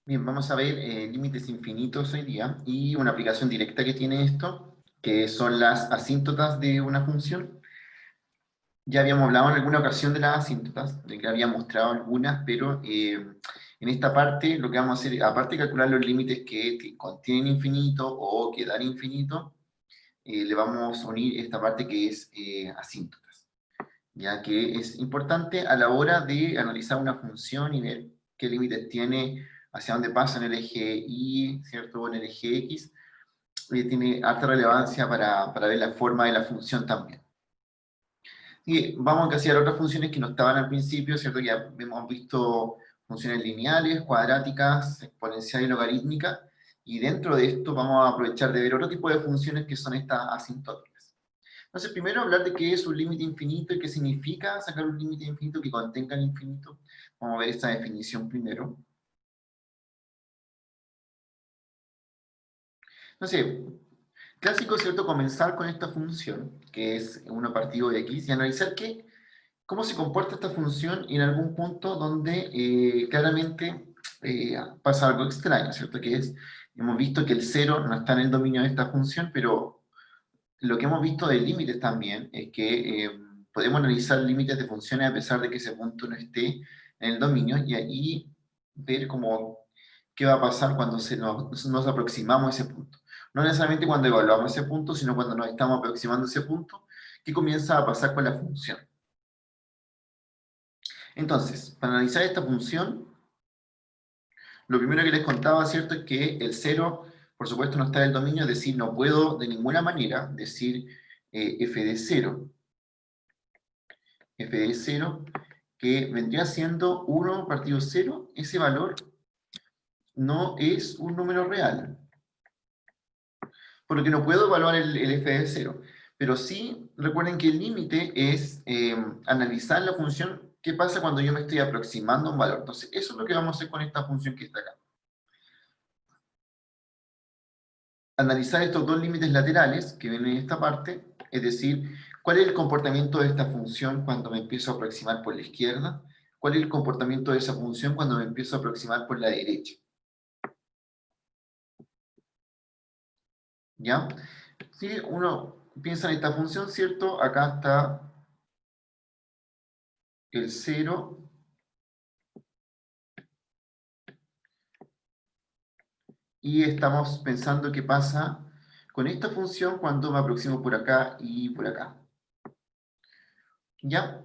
Bien, vamos a ver límites infinitos hoy día y una aplicación directa que tiene esto, que son las asíntotas de una función. Ya habíamos hablado en alguna ocasión de las asíntotas, de que había mostrado algunas, pero en esta parte lo que vamos a hacer, aparte de calcular los límites que contienen infinito o que dan infinito, le vamos a unir esta parte que es asíntotas, ya que es importante a la hora de analizar una función y ver qué límites tiene, hacia dónde pasa en el eje Y, ¿cierto? O en el eje X, tiene alta relevancia para ver la forma de la función también. Y vamos a encasillar otras funciones que no estaban al principio, ¿cierto? Ya hemos visto funciones lineales, cuadráticas, exponencial y logarítmica, y dentro de esto vamos a aprovechar de ver otro tipo de funciones que son estas asintóticas. Entonces, primero hablar de qué es un límite infinito y qué significa sacar un límite infinito que contenga el infinito. Vamos a ver esta definición primero. Entonces, clásico, ¿cierto? Comenzar con esta función, que es 1 partido de x, y analizar cómo se comporta esta función en algún punto donde claramente pasa algo extraño, ¿cierto? Que es, hemos visto que el cero no está en el dominio de esta función, pero lo que hemos visto de límites también es que podemos analizar límites de funciones a pesar de que ese punto no esté en el dominio y ahí ver cómo, qué va a pasar cuando nos aproximamos a ese punto. No necesariamente cuando evaluamos ese punto, sino cuando nos estamos aproximando a ese punto, qué comienza a pasar con la función. Entonces, para analizar esta función, lo primero que les contaba, ¿cierto?, es que el cero, por supuesto, no está en el dominio, es decir, no puedo de ninguna manera decir f de 0. F de 0, que vendría siendo 1 partido 0, ese valor no es un número real, por lo que no puedo evaluar el f de 0. Pero sí, recuerden que el límite es analizar la función, qué pasa cuando yo me estoy aproximando a un valor. Entonces, eso es lo que vamos a hacer con esta función que está acá. Analizar estos dos límites laterales que vienen en esta parte, es decir, cuál es el comportamiento de esta función cuando me empiezo a aproximar por la izquierda, cuál es el comportamiento de esa función cuando me empiezo a aproximar por la derecha. ¿Ya? Si uno piensa en esta función, ¿cierto? Acá está el 0, y estamos pensando qué pasa con esta función cuando me aproximo por acá y por acá. ¿Ya?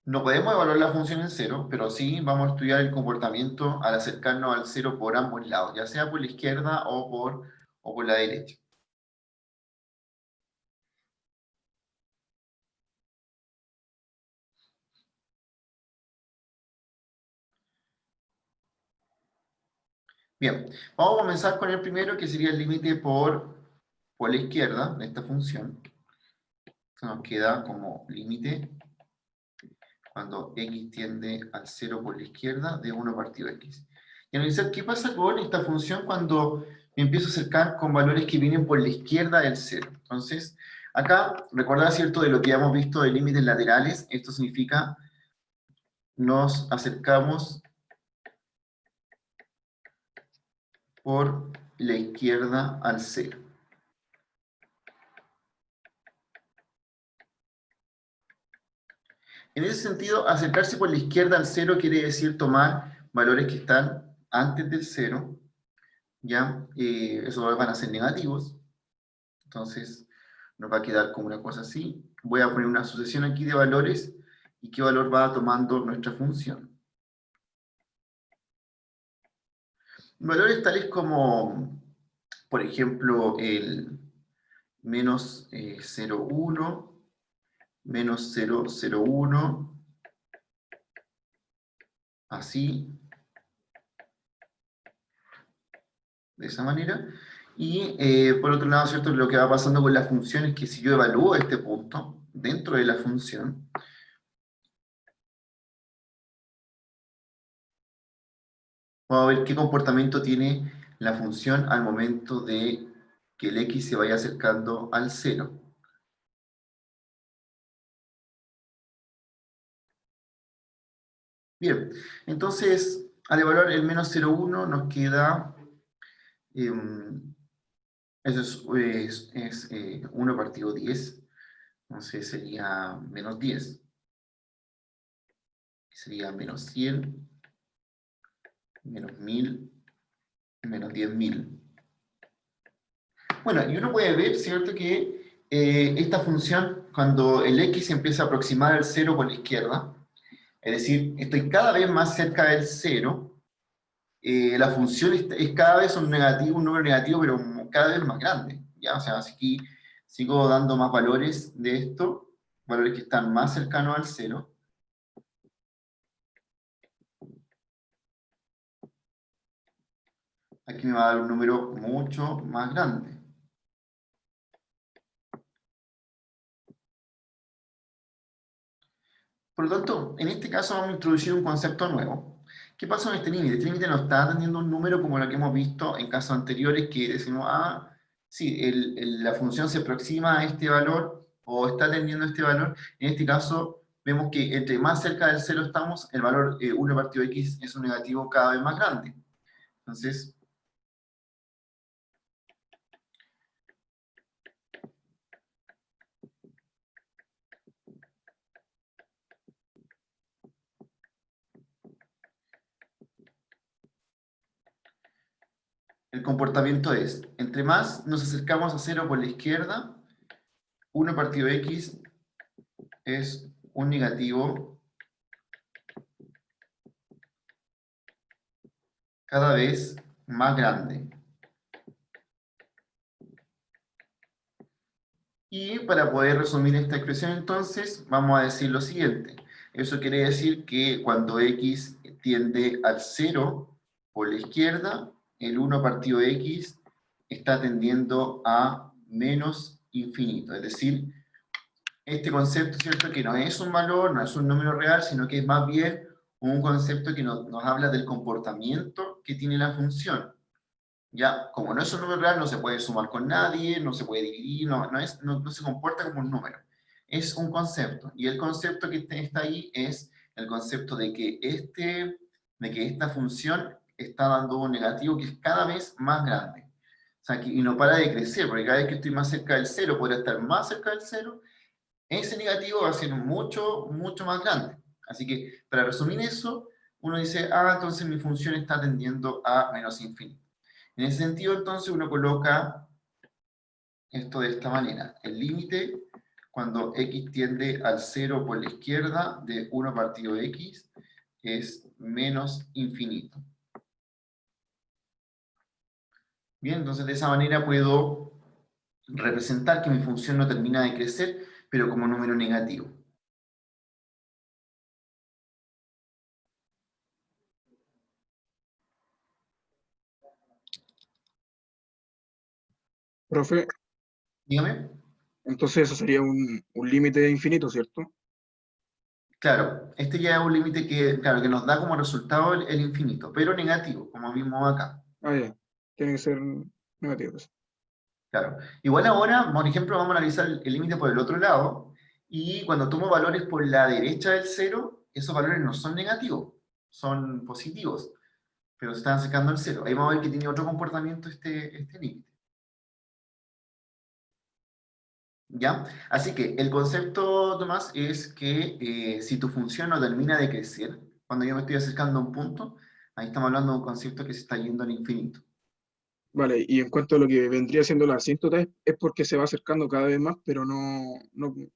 No podemos evaluar la función en cero, pero sí vamos a estudiar el comportamiento al acercarnos al cero por ambos lados, ya sea por la izquierda o por la derecha. Bien, vamos a comenzar con el primero, que sería el límite por la izquierda de esta función. Se nos queda como límite cuando x tiende al 0 por la izquierda de 1 partido x. Y analizar qué pasa con esta función cuando me empiezo a acercar con valores que vienen por la izquierda del 0. Entonces, acá, recordad, ¿cierto?, de lo que hemos visto de límites laterales, esto significa nos acercamos por la izquierda al 0. En ese sentido, acercarse por la izquierda al 0 quiere decir tomar valores que están antes del 0, ¿ya? Esos van a ser negativos, entonces nos va a quedar como una cosa así. Voy a poner una sucesión aquí de valores y qué valor va tomando nuestra función. Valores tales como, por ejemplo, el menos 0,1, menos 0,01, así, de esa manera. Y por otro lado, ¿cierto?, lo que va pasando con la función es que si yo evalúo este punto dentro de la función, vamos a ver qué comportamiento tiene la función al momento de que el x se vaya acercando al 0. Bien, entonces Al evaluar el menos 0,1 nos queda, eso es 1 partido 10, entonces sería menos 10, sería menos 100, menos 1000, menos 10.000. Bueno, y uno puede ver, ¿cierto?, que esta función, cuando el x se empieza a aproximar al 0 por la izquierda, es decir, estoy cada vez más cerca del 0, la función es cada vez un negativo, un número negativo, pero cada vez más grande, ¿ya? O sea, aquí sigo dando más valores de esto, valores que están más cercanos al 0. Aquí me va a dar un número mucho más grande. Por lo tanto, en este caso vamos a introducir un concepto nuevo. ¿Qué pasa con este límite? Este límite no está atendiendo un número como lo que hemos visto en casos anteriores, que decimos, ah, sí, la función se aproxima a este valor o está atendiendo este valor. En este caso, vemos que entre más cerca del 0 estamos, el valor 1 partido x es un negativo cada vez más grande. Entonces, el comportamiento es, entre más nos acercamos a 0 por la izquierda, 1 partido x es un negativo cada vez más grande. Y para poder resumir esta expresión entonces, vamos a decir lo siguiente. Eso quiere decir que cuando x tiende al 0 por la izquierda, el 1 partido x está tendiendo a menos infinito. Es decir, este concepto, ¿cierto?, que no es un valor, no es un número real, sino que es más bien un concepto que nos habla del comportamiento que tiene la función. Ya, como no es un número real, no se puede sumar con nadie, no se puede dividir, no se comporta como un número. Es un concepto. Y el concepto que está ahí es el concepto de que esta función está dando un negativo que es cada vez más grande. O sea, y no para de crecer, porque cada vez que estoy más cerca del cero, podría estar más cerca del cero, ese negativo va a ser mucho, mucho más grande. Así que, para resumir eso, uno dice, ah, entonces mi función está tendiendo a menos infinito. En ese sentido, entonces, uno coloca esto de esta manera. El límite, cuando x tiende al 0 por la izquierda, de 1 partido x, es menos infinito. Bien, entonces de esa manera puedo representar que mi función no termina de crecer, pero como número negativo. Profe, Dígame. entonces eso sería un límite infinito, ¿cierto? Claro, este ya es un límite que, claro, que nos da como resultado el infinito, pero negativo, como vimos acá. Ah, ya. Tiene que ser negativo, pues. Claro. Igual ahora, por ejemplo, vamos a analizar el límite por el otro lado, y cuando tomo valores por la derecha del cero, esos valores no son negativos, son positivos, pero se están acercando al cero. Ahí vamos a ver que tiene otro comportamiento este límite. ¿Ya? Así que el concepto, Tomás, es que si tu función no termina de crecer, cuando yo me estoy acercando a un punto, ahí estamos hablando de un concepto que se está yendo al infinito. Vale, y en cuanto a lo que vendría siendo la asíntota, es porque se va acercando cada vez más, pero no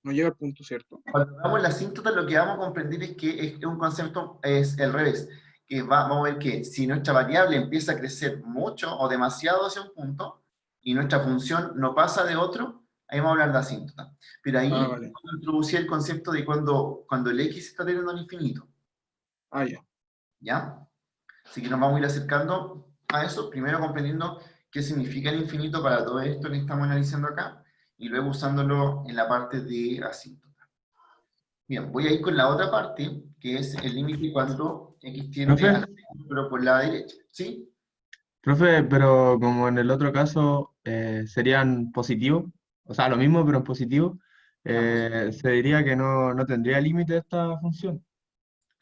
llega al punto, ¿cierto? Cuando hagamos la asíntota, lo que vamos a comprender es que es un concepto, es el revés, que vamos a ver que si nuestra variable empieza a crecer mucho o demasiado hacia un punto, y nuestra función no pasa de otro, ahí vamos a hablar de asíntota. Pero Ah, ahí vale. vamos a introducir el concepto de cuando el x está teniendo al infinito, Ah, ya. ¿ya? Así que nos vamos a ir acercando a eso, primero comprendiendo qué significa el infinito para todo esto que estamos analizando acá, y luego usándolo en la parte de asíntota. Bien, voy a ir con la otra parte, que es el límite cuando x tiende Profe, al 0, pero por la derecha, ¿sí? profe, pero como en el otro caso serían positivos, o sea, lo mismo pero en positivo, Ah, pues, se diría que no tendría límite esta función.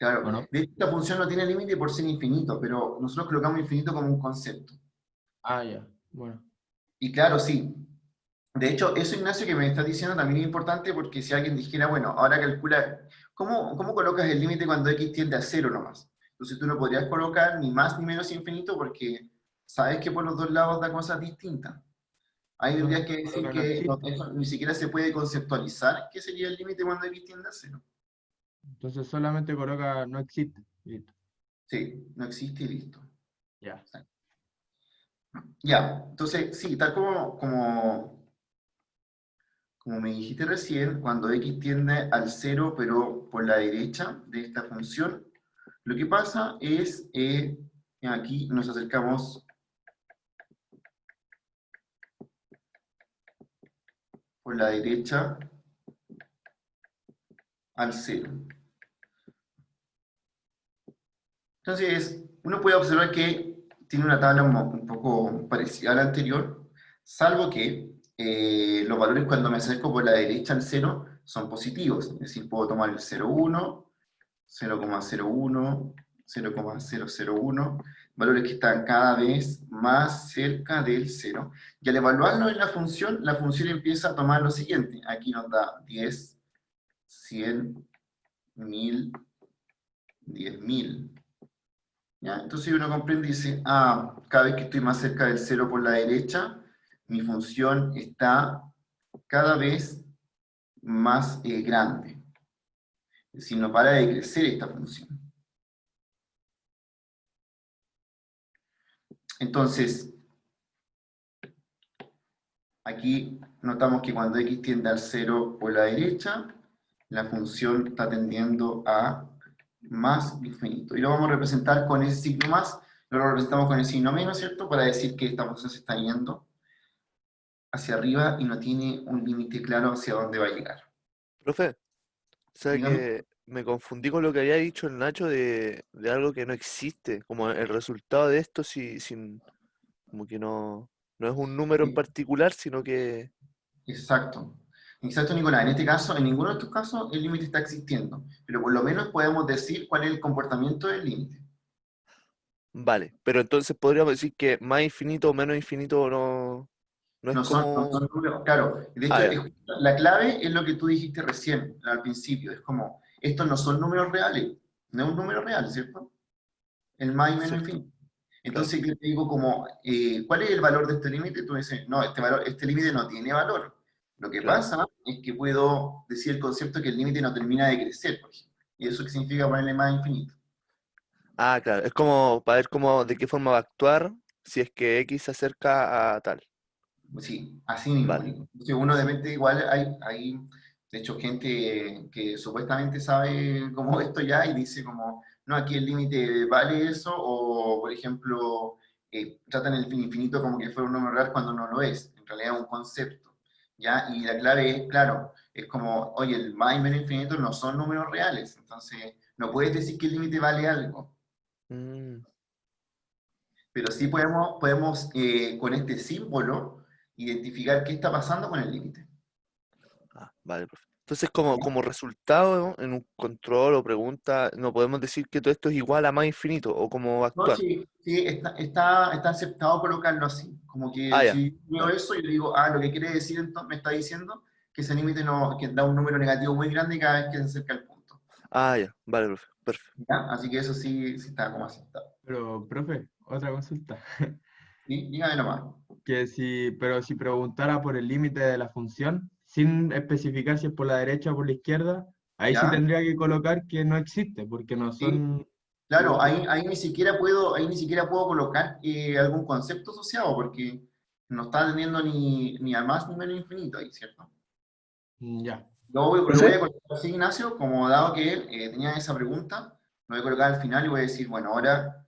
Claro, ¿o no? de hecho esta función no tiene límite por ser infinito, pero nosotros colocamos infinito como un concepto. Ah, ya, bueno. Y claro, sí. De hecho, eso, Ignacio, que me estás diciendo también es importante porque si alguien dijera, bueno, ahora calcula, ¿cómo colocas el límite cuando x tiende a cero nomás? Entonces tú no podrías colocar ni más ni menos infinito porque sabes que por los dos lados da cosas distintas. Ahí tendrías Entonces, que decir coloca no que existe. eso ni siquiera se puede conceptualizar qué sería el límite cuando x tiende a cero. Entonces solamente coloca no existe. Listo. Sí, no existe y listo. Ya. Ya, entonces, sí, tal como me dijiste recién, cuando x tiende al cero, pero por la derecha de esta función, lo que pasa es, aquí nos acercamos por la derecha al cero. Entonces, uno puede observar que tiene una tabla un poco parecida a la anterior, salvo que los valores cuando me acerco por la derecha al cero son positivos, es decir, puedo tomar el 0,1, 0,01, 0,001, valores que están cada vez más cerca del cero. Y al evaluarlo en la función empieza a tomar lo siguiente. Aquí nos da 10, 100, 1000, 10.000. ¿Ya? Entonces uno comprende y dice, cada vez que estoy más cerca del cero por la derecha, mi función está cada vez más grande. Es decir, no para de crecer esta función. Entonces, aquí notamos que cuando x tiende al 0 por la derecha, la función está tendiendo a más infinito. Y lo vamos a representar con ese signo más, lo representamos con el signo menos, ¿cierto? Para decir que esta función se está yendo hacia arriba y no tiene un límite claro hacia dónde va a llegar. Profe, o sea Dígame. que me confundí con lo que había dicho el Nacho de algo que no existe, como el resultado de esto, como que no es un número en Sí, particular, sino que, exacto. Exacto, Nicolás. En este caso, en ninguno de estos casos, el límite está existiendo. Pero por lo menos podemos decir cuál es el comportamiento del límite. vale, pero entonces podríamos decir que más infinito o menos infinito no es No son como... números, claro. De Ah, hecho, ya, la clave es lo que tú dijiste recién, al principio. Es como, estos no son números reales. No es un número real, ¿cierto? El más y menos cierto, infinito. claro, Entonces yo te digo como, ¿cuál es el valor de este límite? Tú dices, no, este límite no tiene valor. Lo que claro. pasa es que puedo decir el concepto que el límite no termina de crecer, por ejemplo. ¿Y eso qué significa ponerle más infinito? Ah, claro, es como para ver cómo, de qué forma va a actuar si es que X se acerca a tal. Sí, así mismo. Vale. Nico. Entonces uno depende, igual hay, de hecho, gente que supuestamente sabe como esto ya y dice como, no, aquí el límite vale eso, o por ejemplo, tratan el infinito como que fuera un número real cuando no lo es, en realidad es un concepto, ¿ya? Y la clave es, claro, es como, oye, el más y menos infinito no son números reales, entonces no puedes decir que el límite vale algo, Mm, pero sí podemos con este símbolo identificar qué está pasando con el límite. vale, profe. Entonces, como resultado, en un control o pregunta, no podemos decir que todo esto es igual a más infinito o cómo va a No, actuar. sí, sí, está aceptado colocarlo así. Como Ah, que ya, si veo vale. eso, yo digo, lo que quiere decir entonces, me está diciendo que ese límite no, que da un número negativo muy grande cada vez que se acerca al punto. Ah, ya, vale, profe. Perfecto. ¿Ya? Así que eso sí, sí está como aceptado. Pero, profe, otra consulta. ¿Sí? Dígame nomás. Pero si preguntara por el límite de la función, sin especificar si es por la derecha o por la izquierda, ahí sí ¿Ya? tendría que colocar que no existe, porque no Sí. son Claro, iguales. ahí ni siquiera puedo colocar algún concepto asociado, porque no está teniendo ni a más ni menos infinito ahí, ¿cierto? Ya, Lo voy Profe, a colocar así, Ignacio, como dado que tenía esa pregunta, lo voy a colocar al final y voy a decir, bueno, ahora,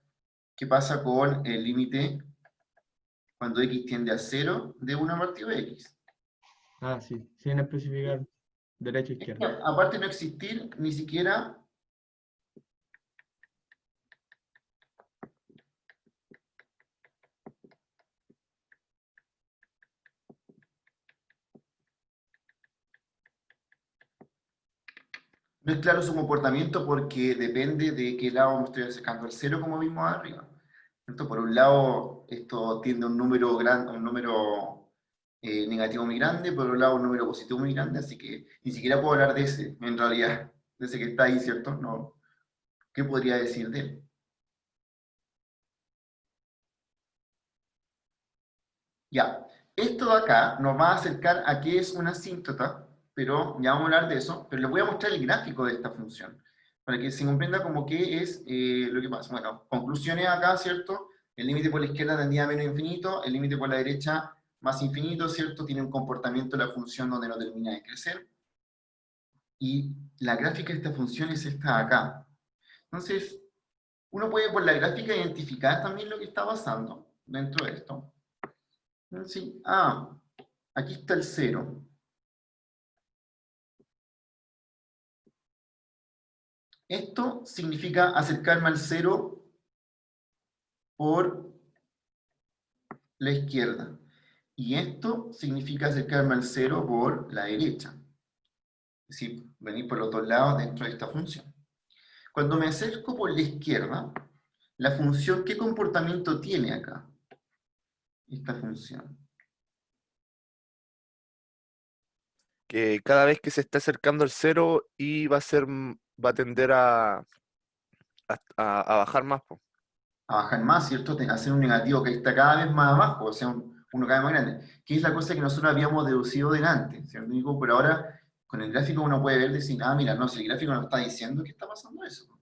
¿qué pasa con el límite cuando x tiende a cero de una partido de x? sí, sin especificar derecha o Es que, izquierda. aparte de no existir, ni siquiera, No es claro su comportamiento porque depende de qué lado me estoy acercando al cero, como vimos arriba. ¿Cierto? Por un lado, esto tiende a un número, un número negativo muy grande, por otro lado un número positivo muy grande, así que ni siquiera puedo hablar de ese, en realidad, de ese que está ahí, ¿cierto? No. ¿Qué podría decir de él? Ya, esto de acá nos va a acercar a qué es una asíntota, pero ya vamos a hablar de eso, pero les voy a mostrar el gráfico de esta función, para que se comprenda como qué es lo que pasa. Bueno, conclusiones acá, ¿cierto? El límite por la izquierda tendía a menos infinito, el límite por la derecha más infinito, ¿cierto? Tiene un comportamiento de la función donde no termina de crecer, y la gráfica de esta función es esta de acá. Entonces, uno puede por la gráfica identificar también lo que está pasando dentro de esto. Sí, aquí está el cero. Esto significa acercarme al cero por la izquierda. Y esto significa acercarme al cero por la derecha. Es decir, venir por los dos lados dentro de esta función. Cuando me acerco por la izquierda, la función, ¿qué comportamiento tiene acá? Esta función. Que cada vez que se está acercando al cero y va a tender a bajar más, po. A bajar más, ¿cierto? Hacer un negativo que está cada vez más abajo, o sea, uno cada vez más grande. Que es la cosa que nosotros habíamos deducido delante, ¿cierto? Digo, pero ahora, con el gráfico uno puede ver, decir, mira, no, si el gráfico nos está diciendo que está pasando eso.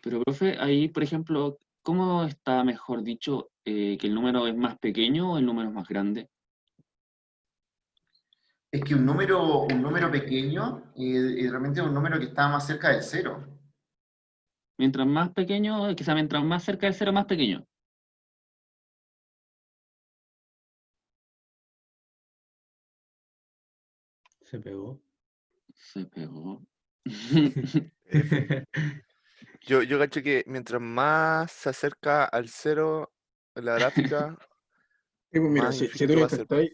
Pero, profe, ahí, por ejemplo, ¿cómo está, mejor dicho, que el número es más pequeño o el número es más grande? Es que un número pequeño realmente es un número que está más cerca del cero. Mientras más pequeño, quizá mientras más cerca del cero, más pequeño. Se pegó. Se pegó. F. Yo cacho que mientras más se acerca al cero en la gráfica, Y pues mira, más si tú infinito lo va a ser. intentáis,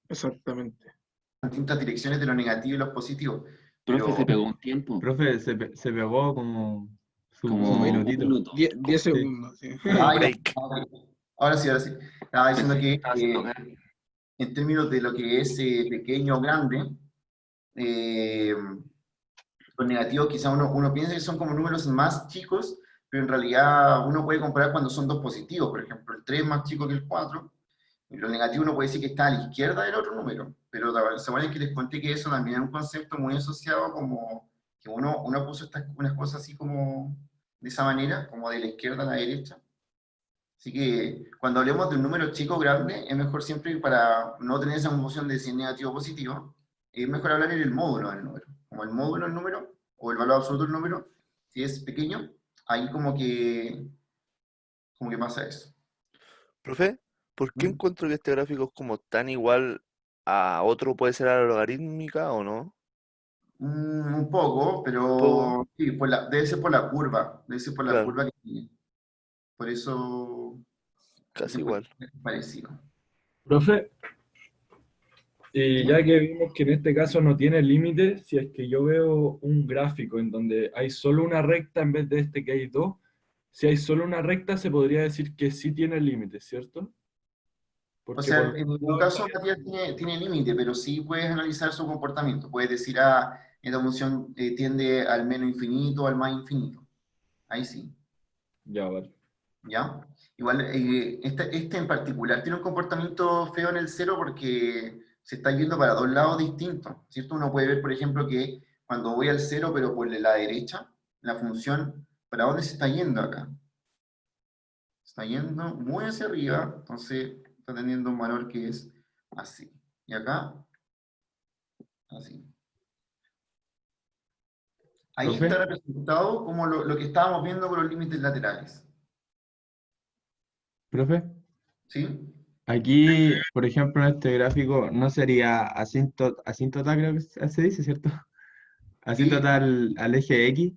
exactamente. Distintas direcciones de los negativos y los positivos. Profe, Pero, se pegó un tiempo, Profe, se pegó como su como un minutito. minuto. 10 Sí. segundos, sí. Como un ya, break. ahora sí, ahora sí. Estaba diciendo Pensé que que estaba haciendo caso. en términos de lo que es pequeño o grande, eh, los negativos quizá uno piensa que son como números más chicos, pero en realidad uno puede comparar cuando son dos positivos, por ejemplo, el 3 es más chico que el 4, y lo negativo uno puede decir que está a la izquierda del otro número, pero se acuerdan que les conté que eso también es un concepto muy asociado como que uno puso unas cosas así como de esa manera, como de la izquierda a la derecha. Así que cuando hablemos de un número chico o grande, es mejor siempre para no tener esa confusión de si es negativo o positivo, es mejor hablar en el módulo del número. Como el módulo del número, o el valor absoluto del número, si es pequeño, ahí como que pasa eso. Profe, ¿por qué ¿Mm? encuentro que este gráfico es como tan igual a otro? ¿Puede ser a la logarítmica o no? Un poco, Un poco, pero sí, debe ser por la curva, debe ser por la claro, curva que tiene. Por eso casi se puede igual. ser parecido. Profe, y ¿Sí? ya que vimos que en este caso no tiene límite, si es que yo veo un gráfico en donde hay solo una recta en vez de este que hay dos, si hay solo una recta se podría decir que sí tiene límite, ¿cierto? O Porque por sea, los en ningún lados caso estaría... Matías tiene límite, pero sí puedes analizar su comportamiento. Puedes decir, esta función tiende al menos infinito o al más infinito. Ahí sí, Ya, vale. ¿ya? Igual, este en particular tiene un comportamiento feo en el cero porque se está yendo para dos lados distintos, ¿cierto? Uno puede ver, por ejemplo, que cuando voy al cero, pero por la derecha, la función, ¿para dónde se está yendo acá? Se está yendo muy hacia arriba, entonces está teniendo un valor que es así. Y acá, así. Ahí está Profe, representado como lo que estábamos viendo con los límites laterales. profe, ¿Sí? aquí, por ejemplo, en este gráfico no sería asíntota, creo que se dice, ¿cierto? Sí, Asíntota al eje X,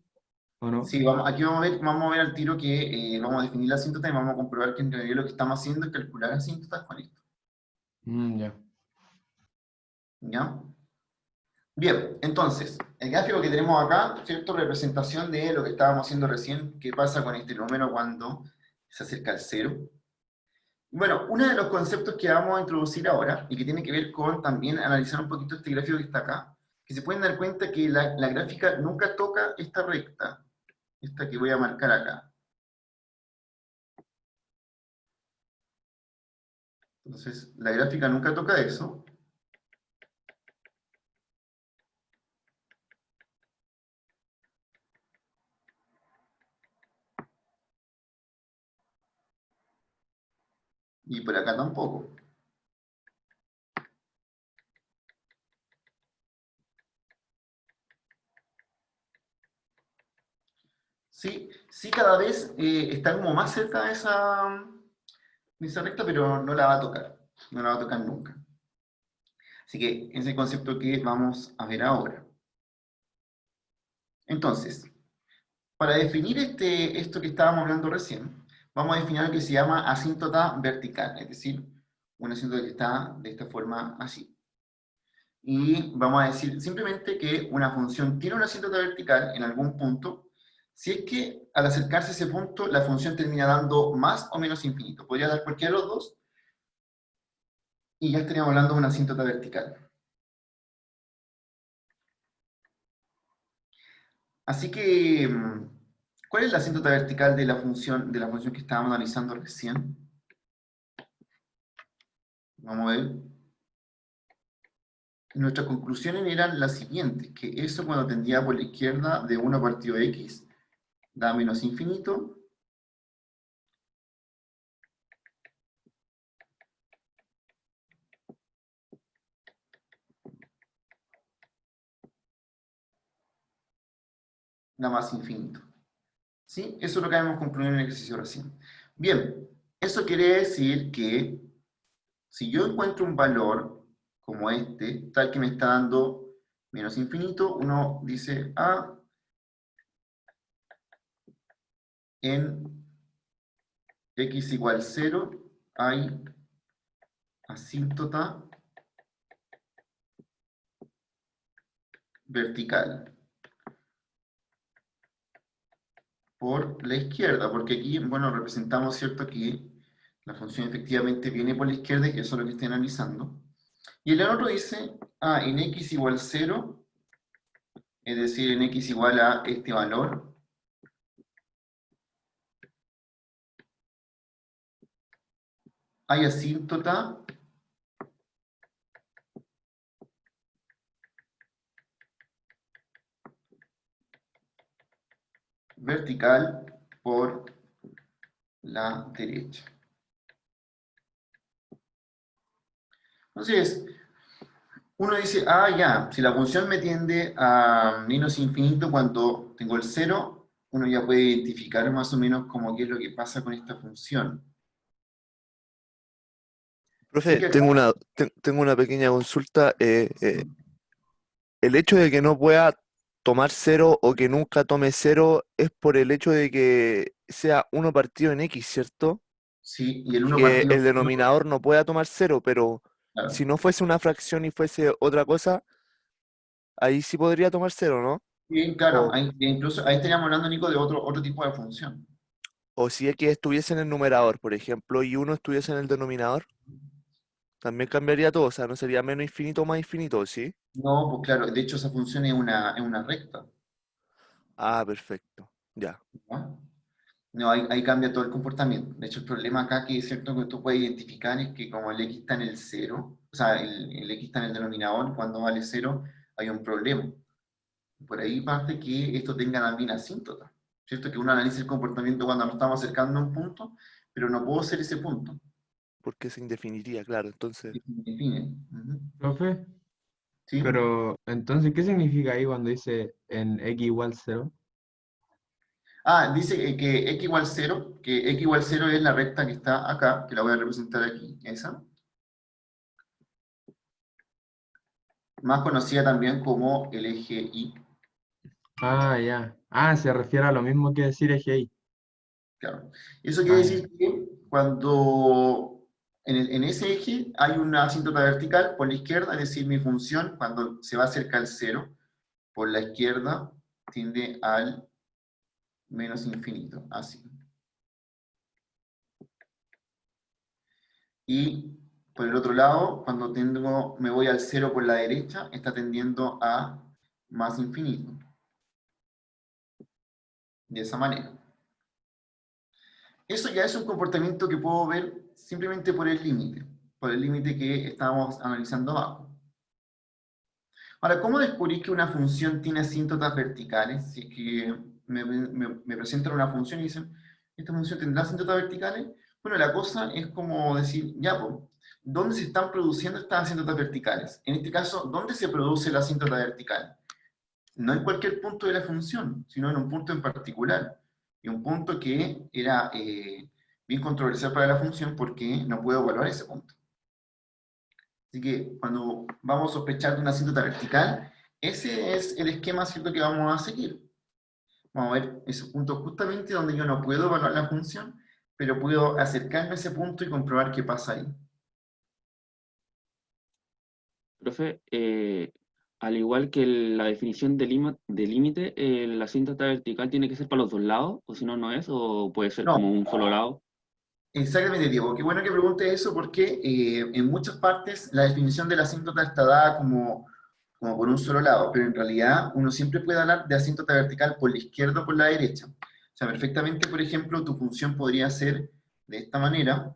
¿o no? sí, aquí vamos a ver al tiro que vamos a definir la asíntota y vamos a comprobar que en realidad lo que estamos haciendo es calcular asíntotas con esto. Ya. ¿Ya? Bien, entonces, el gráfico que tenemos acá, ¿cierto? Representación de lo que estábamos haciendo recién, qué pasa con este número cuando se acerca al cero. Bueno, uno de los conceptos que vamos a introducir ahora, y que tiene que ver con también analizar un poquito este gráfico que está acá, que se pueden dar cuenta que la gráfica nunca toca esta recta, esta que voy a marcar acá. Entonces, la gráfica nunca toca eso. Y por acá tampoco. Sí, sí, cada vez está como más cerca de esa recta, pero no la va a tocar. No la va a tocar nunca. Así que ese es el concepto que vamos a ver ahora. Entonces, para definir esto que estábamos hablando recién, vamos a definir algo que se llama asíntota vertical, es decir, una asíntota que está de esta forma así. Y vamos a decir simplemente que una función tiene una asíntota vertical en algún punto, si es que al acercarse a ese punto la función termina dando más o menos infinito. Podría dar cualquiera de los dos, y ya estaríamos hablando de una asíntota vertical. Así que, ¿cuál es la asíntota vertical de la función que estábamos analizando recién? Vamos a ver. Nuestras conclusiones eran las siguientes, que eso cuando tendía por la izquierda de 1 partido x da menos infinito, da más infinito. ¿Sí? Eso es lo que habíamos concluido en el ejercicio recién. Bien, eso quiere decir que si yo encuentro un valor como este, tal que me está dando menos infinito, uno dice, en x igual 0 hay asíntota vertical por la izquierda, porque aquí, bueno, representamos, ¿cierto?, que la función efectivamente viene por la izquierda, y eso es lo que estoy analizando. Y el otro dice, en x igual 0, es decir, en x igual a este valor, hay asíntota vertical por la derecha. Entonces, uno dice, ya, si la función me tiende a menos infinito cuando tengo el 0, uno ya puede identificar más o menos como qué es lo que pasa con esta función. Así Profe, que acá, tengo una pequeña consulta. El hecho de que no pueda tomar cero o que nunca tome cero es por el hecho de que sea uno partido en X, ¿cierto? sí, y el Y 1 que partido, el denominador no pueda tomar cero, pero si claro. no fuese una fracción y fuese otra cosa, ahí sí podría tomar cero, ¿no? Sí, claro, O, incluso ahí estaríamos hablando, Nico, de otro tipo de función. o si X estuviese en el numerador, por ejemplo, y uno estuviese en el denominador, también cambiaría todo, o sea, no sería menos infinito o más infinito, ¿sí? No, pues claro, de hecho esa función es una recta, Ah, perfecto, ya. ¿no? No, ahí cambia todo el comportamiento. De hecho, el problema acá que es cierto que tú puedes identificar es que como el x está en el cero, o sea, el x está en el denominador, cuando vale cero hay un problema. Por ahí parte que esto tenga también asíntota, ¿cierto? Que uno analice el comportamiento cuando nos estamos acercando a un punto, pero no puedo ser ese punto. Porque se indefiniría, claro, entonces. Que se define. Ujú. Profe, ¿Sí? pero entonces, ¿qué significa ahí cuando dice en x igual 0? Dice que x igual 0, que x igual 0 es la recta que está acá, que la voy a representar aquí, esa. Más conocida también como el eje Y. Ah, ya. Ah, se refiere a lo mismo que decir eje y. Claro. Eso quiere Ah, ya. decir que cuando en ese eje hay una asíntota vertical por la izquierda, es decir, mi función cuando se va cerca al cero, por la izquierda tiende al menos infinito, así. Y por el otro lado, cuando me voy al cero por la derecha, está tendiendo a más infinito. De esa manera. Eso ya es un comportamiento que puedo ver simplemente por el límite que estábamos analizando abajo. Ahora, ¿cómo descubrir que una función tiene asíntotas verticales? Si es que me presentan una función y dicen, ¿esta función tendrá asíntotas verticales? Bueno, la cosa es como decir, ya, pues, ¿dónde se están produciendo estas asíntotas verticales? En este caso, ¿dónde se produce la asíntota vertical? No en cualquier punto de la función, sino en un punto en particular. Y un punto que era bien controversial para la función porque no puedo evaluar ese punto. Así que cuando vamos a sospechar de una asíntota vertical, ese es el esquema, ¿cierto?, que vamos a seguir. Vamos a ver esos puntos justamente donde yo no puedo evaluar la función, pero puedo acercarme a ese punto y comprobar qué pasa ahí. Profe, al igual que la definición de límite, la asíntota vertical tiene que ser para los dos lados, o si no, no es, o puede ser No, como un solo lado. exactamente, Diego. Qué bueno que pregunte eso porque en muchas partes la definición de la asíntota está dada como por un solo lado, pero en realidad uno siempre puede hablar de asíntota vertical por la izquierda o por la derecha. O sea, perfectamente, por ejemplo, tu función podría ser de esta manera.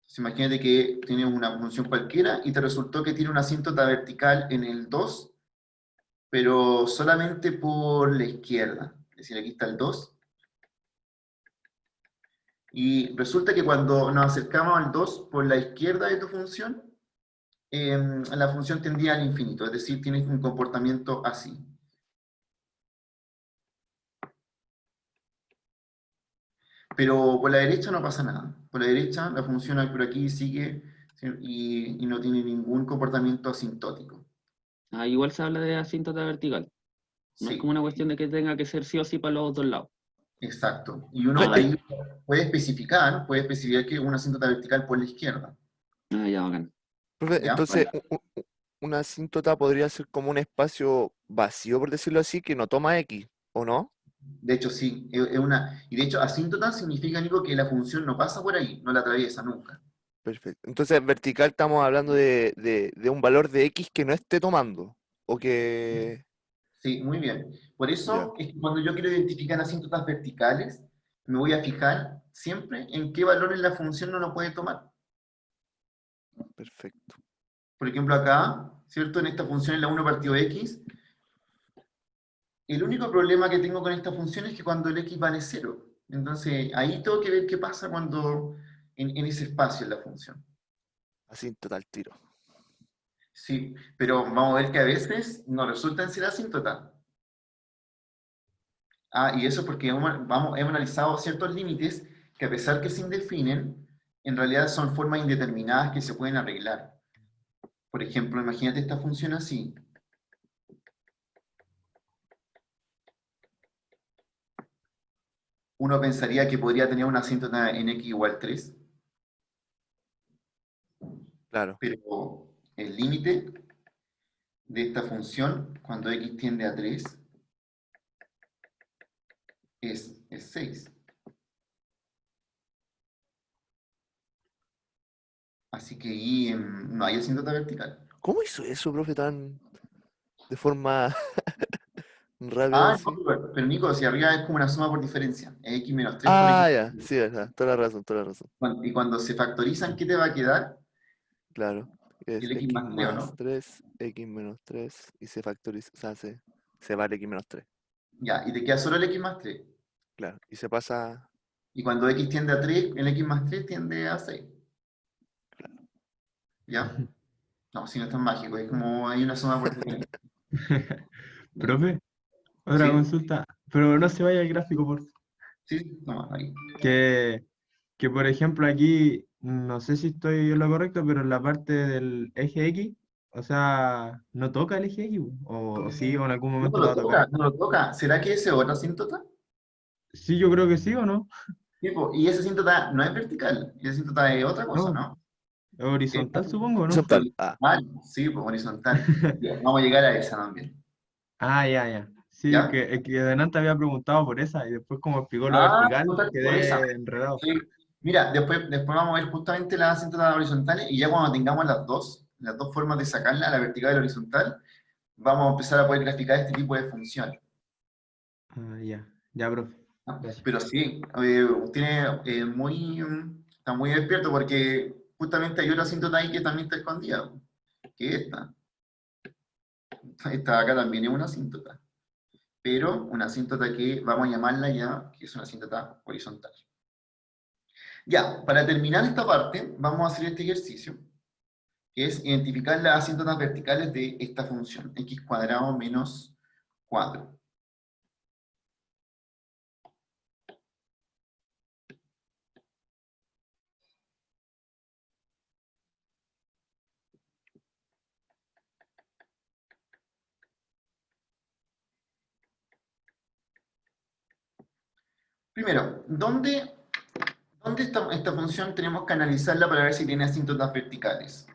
Entonces, imagínate que tienes una función cualquiera y te resultó que tiene una asíntota vertical en el 2, pero solamente por la izquierda. Es decir, aquí está el 2. Y resulta que cuando nos acercamos al 2 por la izquierda de tu función, la función tendía al infinito, es decir, tienes un comportamiento así. Pero por la derecha no pasa nada. Por la derecha la función por aquí sigue, ¿sí?, y no tiene ningún comportamiento asintótico. Ah, igual se habla de asíntota vertical. No es como Sí, una cuestión de que tenga que ser sí o sí para los dos lados. exacto. Y uno Ah, ahí puede especificar que una asíntota vertical por la izquierda. ya, bacán. Profe, ¿Ya? entonces, una asíntota podría ser como un espacio vacío, por decirlo así, que no toma X, ¿o no? De hecho, sí. Y de hecho, asíntota significa, Nico, que la función no pasa por ahí, no la atraviesa nunca. Perfecto. Entonces, vertical estamos hablando de un valor de X que no esté tomando, o que... Sí, muy bien. Por Ya, eso es que cuando yo quiero identificar asíntotas verticales, me voy a fijar siempre en qué valor en la función no lo puede tomar. perfecto. Por ejemplo, acá, ¿cierto? En esta función en la 1 partido x, el único problema que tengo con esta función es que cuando el x vale 0. Entonces, ahí tengo que ver qué pasa cuando en ese espacio en la función. Asíntota al tiro. Sí, pero vamos a ver que a veces no resultan ser asíntotas. Ah, y eso porque hemos analizado ciertos límites que a pesar que se indefinen, en realidad son formas indeterminadas que se pueden arreglar. Por ejemplo, imagínate esta función así. Uno pensaría que podría tener una asíntota en x igual 3, Claro, pero el límite de esta función, cuando x tiende a 3, es 6. Así que ahí no hay asíntota vertical. ¿cómo hizo eso, profe, tan de forma rápida Ah, no, así? pero Nico, si arriba es como una suma por diferencia. Es x menos 3 por Ah, x. ya, sí, verdad, toda la razón, toda la razón. Y cuando se factorizan, ¿qué te va a quedar? Claro, es El x X más 3, ¿o más no? 3, X menos 3, y se factoriza, o sea, se va al X menos 3, Ya, y te queda solo el x más 3. claro, y se pasa, Y cuando x tiende a 3, el x más 3 tiende a 6. ¿Ya? No, si no es tan mágico, es como hay una suma por diferencia. ¿Ya? Profe, otra ¿Sí? consulta, pero no se vaya el gráfico, por Sí, no, ahí. que, que por ejemplo aquí, no sé si estoy en lo correcto, pero en la parte del eje X, o sea, no toca el eje X, o sí, o en algún No momento lo va lo a tocar. toca, no lo toca. ¿Será que ese es otra asíntota? Sí, yo creo que sí, ¿o no? Sí, po, y esa asíntota no es vertical, esa asíntota es otra cosa, No, ¿no? es Es horizontal, supongo, ¿no? Horizontal. Ah, horizontal, sí, pues horizontal. Ya, vamos a llegar a esa también. Ah, ya, ya. Sí, ¿Ya? es que delante había preguntado por esa y después como explicó lo Ah, vertical, preguntaste por esa. quedé enredado. Sí. Mira, después vamos a ver justamente las asíntotas horizontales y ya cuando tengamos las dos formas de sacarla, la vertical y la horizontal, vamos a empezar a poder graficar este tipo de funciones. Ah, ya, ya, profe. ¿No? Gracias. Pero sí, está muy despierto porque justamente hay otra asíntota ahí que también está escondida, que es esta. Esta de acá también es una asíntota, pero una asíntota que vamos a llamarla ya, que es una asíntota horizontal. Ya, para terminar esta parte, vamos a hacer este ejercicio, que es identificar las asíntotas verticales de esta función, x cuadrado menos 4. Primero, ¿dónde esta función tenemos que analizarla para ver si tiene asíntotas verticales?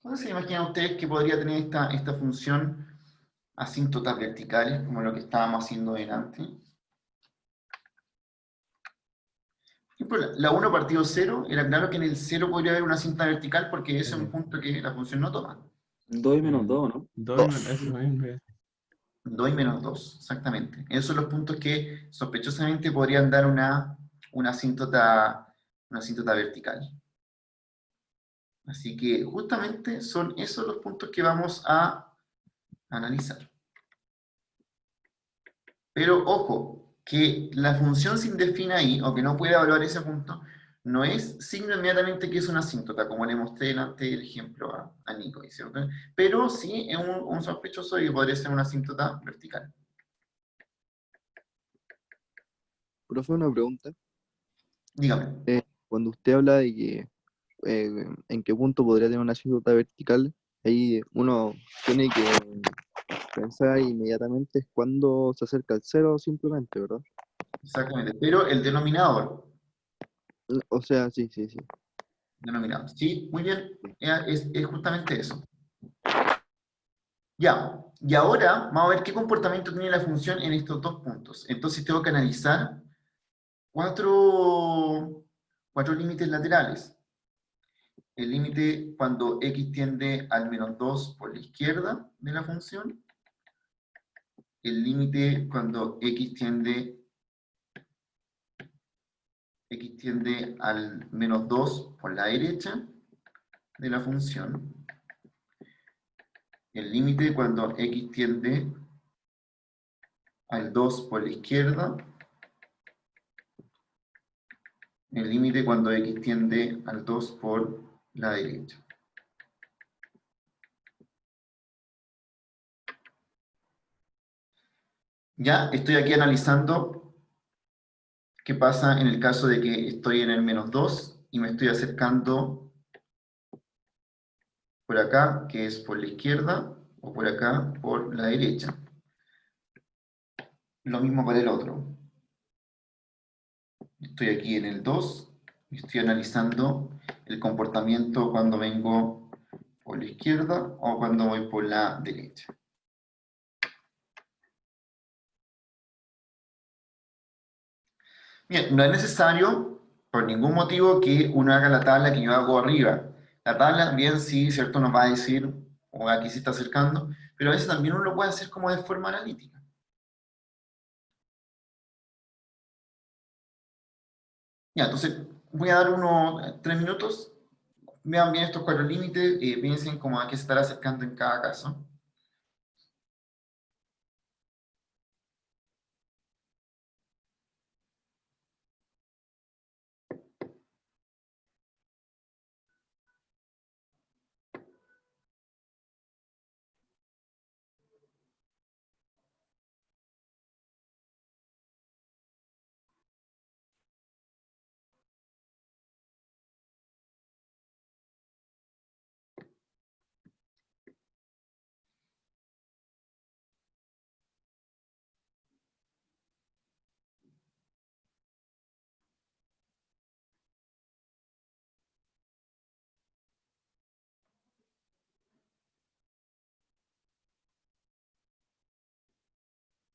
¿Cómo se imaginan ustedes que podría tener esta función asíntotas verticales, como lo que estábamos haciendo delante? Por ejemplo, la 1 partido 0, era claro que en el 0 podría haber una asíntota vertical porque ese es un punto que la función no toma. 2 y menos 2, ¿no? Eso 2. mismo. 2 y menos 2, exactamente. Esos son los puntos que sospechosamente podrían dar una asíntota vertical. Así que justamente son esos los puntos que vamos a analizar. Pero ojo, que la función se define ahí, o que no puede evaluar ese punto, no es signo inmediatamente que es una asíntota, como le mostré delante del ejemplo a Nico, ¿cierto? Pero sí es un sospechoso de que podría ser una asíntota vertical. Profe, una pregunta. Dígame. Cuando usted habla de que en qué punto podría tener una asíntota vertical, ahí uno tiene que pensar inmediatamente es cuando se acerca al cero simplemente, ¿verdad? Exactamente. Pero el denominador, O sea, sí, sí, sí. denominador. Sí, muy bien. Es justamente eso. Ya. Y ahora vamos a ver qué comportamiento tiene la función en estos dos puntos. Entonces tengo que analizar cuatro límites laterales. El límite cuando x tiende al menos 2 por la izquierda de la función. El límite cuando x tiende al menos 2 por la derecha de la función. El límite cuando x tiende al 2 por la izquierda. El límite cuando x tiende al 2 por la derecha. Ya estoy aquí analizando qué pasa en el caso de que estoy en el menos 2 y me estoy acercando por acá, que es por la izquierda, o por acá, por la derecha. Lo mismo para el otro. Estoy aquí en el 2 y estoy analizando el comportamiento cuando vengo por la izquierda o cuando voy por la derecha. Bien, no es necesario, por ningún motivo, que uno haga la tabla que yo hago arriba. La tabla, bien, sí, cierto, nos va a decir, o aquí se está acercando, pero a veces también uno lo puede hacer como de forma analítica. Ya, entonces, voy a dar unos 3 minutos. Vean bien estos cuatro límites y piensen como a qué se estará acercando en cada caso.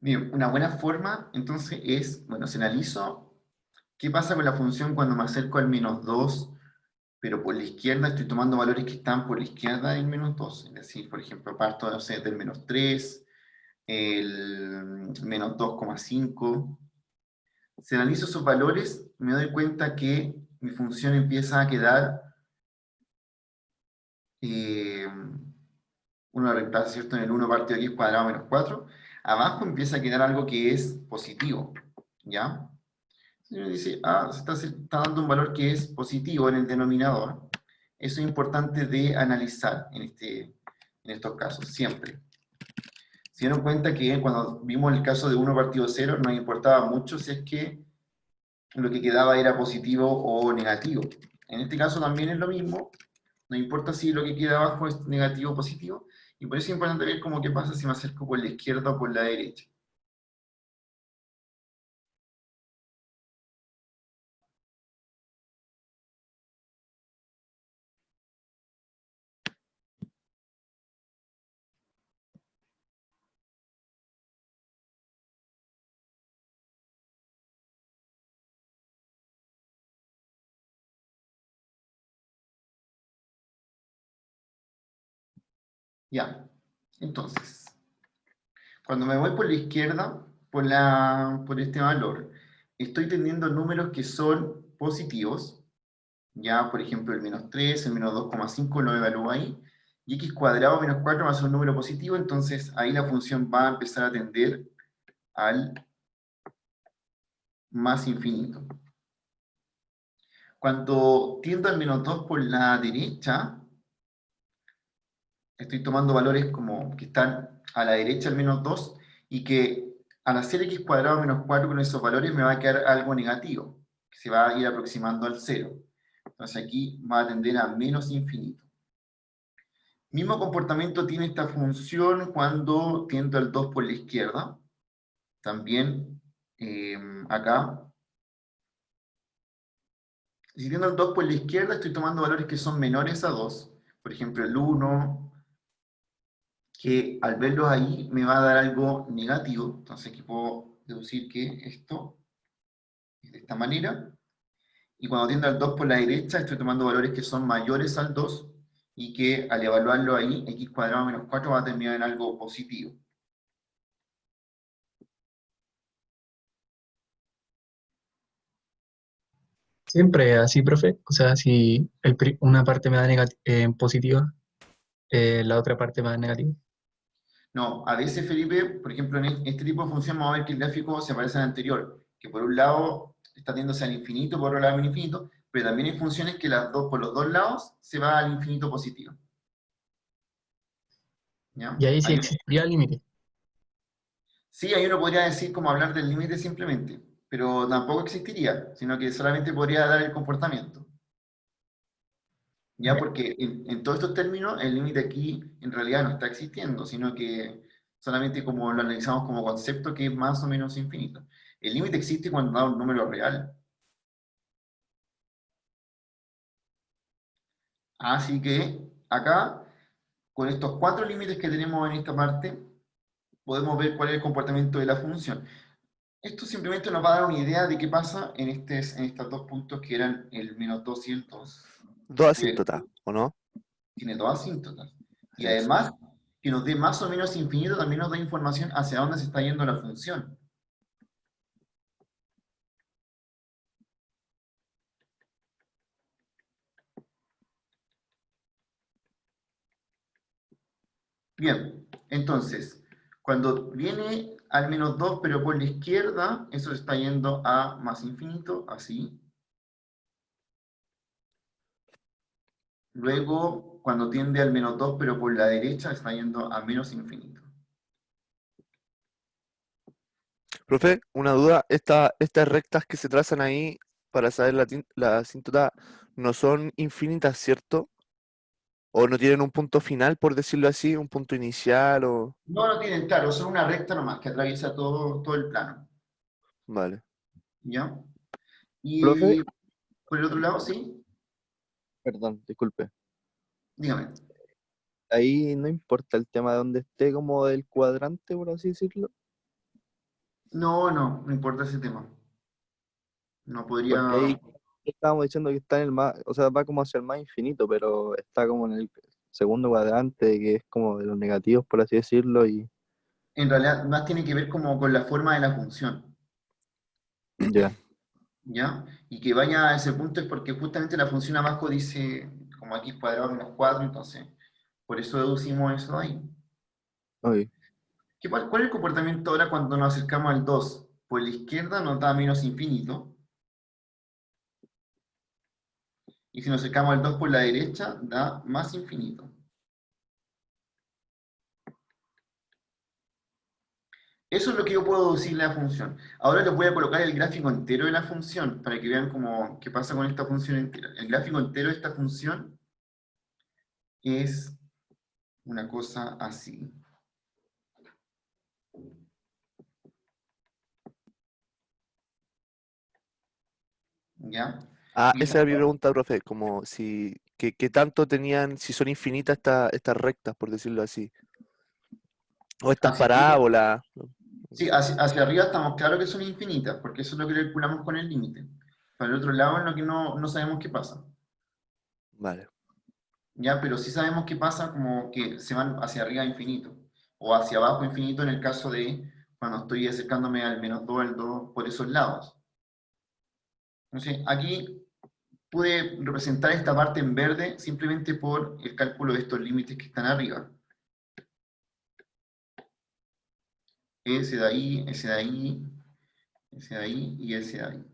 Bien, una buena forma, entonces, es, bueno, si analizo qué pasa con la función cuando me acerco al -2, pero por la izquierda estoy tomando valores que están por la izquierda del -2, es decir, por ejemplo, parto, no sé, del -3, el -2,5. Si analizo esos valores, me doy cuenta que mi función empieza a quedar, uno reemplaza, ¿cierto? En el 1 partido de x cuadrado menos 4, abajo empieza a quedar algo que es positivo, ¿ya? Si uno dice, se está dando un valor que es positivo en el denominador. Eso es importante de analizar en estos casos, siempre. Se dieron cuenta que cuando vimos el caso de 1 partido 0, nos importaba mucho si es que lo que quedaba era positivo o negativo. En este caso también es lo mismo, no importa si lo que queda abajo es negativo o positivo, y por eso es importante ver cómo qué pasa si me acerco por la izquierda o por la derecha. Ya, entonces, cuando me voy por la izquierda, por este valor, estoy teniendo números que son positivos, ya, por ejemplo, el -3, el -2,5 lo evalúo ahí, y x cuadrado menos 4 va a ser un número positivo, entonces ahí la función va a empezar a tender al más infinito. Cuando tiendo al -2 por la derecha, estoy tomando valores como que están a la derecha del -2, y que al hacer x cuadrado menos 4 con esos valores me va a quedar algo negativo, que se va a ir aproximando al 0. Entonces aquí va a tender a menos infinito. Mismo comportamiento tiene esta función cuando tiendo al 2 por la izquierda. También acá, si tiendo al 2 por la izquierda, estoy tomando valores que son menores a 2. Por ejemplo, el 1, que al verlos ahí me va a dar algo negativo. Entonces aquí puedo deducir que esto es de esta manera. Y cuando tiendo al 2 por la derecha, estoy tomando valores que son mayores al 2, y que al evaluarlo ahí, x cuadrado menos 4 va a terminar en algo positivo. Siempre así, profe. O sea, si una parte me da positiva, la otra parte me da negativa. No, a veces, Felipe, por ejemplo, en este tipo de función vamos a ver que el gráfico se parece al anterior, que por un lado está tendiéndose al infinito, por otro lado al infinito, pero también hay funciones que por los dos lados se va al infinito positivo. ¿Ya? Y ahí sí existiría el límite. Sí, ahí uno podría decir como hablar del límite simplemente, pero tampoco existiría, sino que solamente podría dar el comportamiento. ¿Ya? Ya. Porque en todos estos términos el límite aquí en realidad no está existiendo, sino que solamente como lo analizamos como concepto que es más o menos infinito. El límite existe cuando da un número real. Así que acá, con estos 4 límites que tenemos en esta parte, podemos ver cuál es el comportamiento de la función. Esto simplemente nos va a dar una idea de qué pasa en estos dos puntos que eran el -2 y el 2. Dos asíntotas, ¿o no? Tiene dos asíntotas. Y Eso. además, que nos dé más o menos infinito, también nos da información hacia dónde se está yendo la función. Bien, entonces, cuando viene al -2 pero por la izquierda, eso está yendo a más infinito, así. Luego, cuando tiende al -2 pero por la derecha, está yendo a menos infinito. Profe, una duda, estas rectas que se trazan ahí para saber la asíntota no son infinitas, ¿cierto? ¿O no tienen un punto final, por decirlo así, un punto inicial o...? No, no tienen, claro, son una recta nomás que atraviesa todo el plano. Vale. ¿Ya? Profe, Y por el otro lado, sí, perdón, disculpe. dígame. Ahí no importa el tema de donde esté como el cuadrante, por así decirlo. No importa ese tema. No Porque ahí podría... estábamos diciendo que está en el más, o sea, va como hacia el más infinito, pero está como en el segundo cuadrante, que es como de los negativos, por así decirlo, y En realidad, más tiene que ver como con la forma de la función, ya. ¿ya? Y que vaya a ese punto es porque justamente la función abajo dice como x cuadrado menos 4, entonces, por eso deducimos eso de ahí. Ok. ¿Cuál es el comportamiento ahora cuando nos acercamos al 2? Por la izquierda nos da menos infinito, y si nos acercamos al 2 por la derecha, da más infinito. Eso es lo que yo puedo deducirle a la función. Ahora les voy a colocar el gráfico entero de la función, para que vean cómo, qué pasa con esta función entera. El gráfico entero de esta función es una cosa así. ¿Ya? Ah, Y esa era mi pregunta, profe, como si, qué tanto tenían, si son infinitas estas rectas, por decirlo así, o estas hacia arriba, parábolas. sí, hacia arriba estamos claros que son infinitas, porque eso es lo que calculamos con el límite. Para el otro lado es lo que no sabemos qué pasa. Vale. ¿Ya? Pero sí sabemos qué pasa como que se van hacia arriba infinito, o hacia abajo infinito en el caso de cuando estoy acercándome al menos 2 al 2 por esos lados. Entonces, aquí pude representar esta parte en verde simplemente por el cálculo de estos límites que están arriba. Ese de ahí, ese de ahí, ese de ahí y ese de ahí.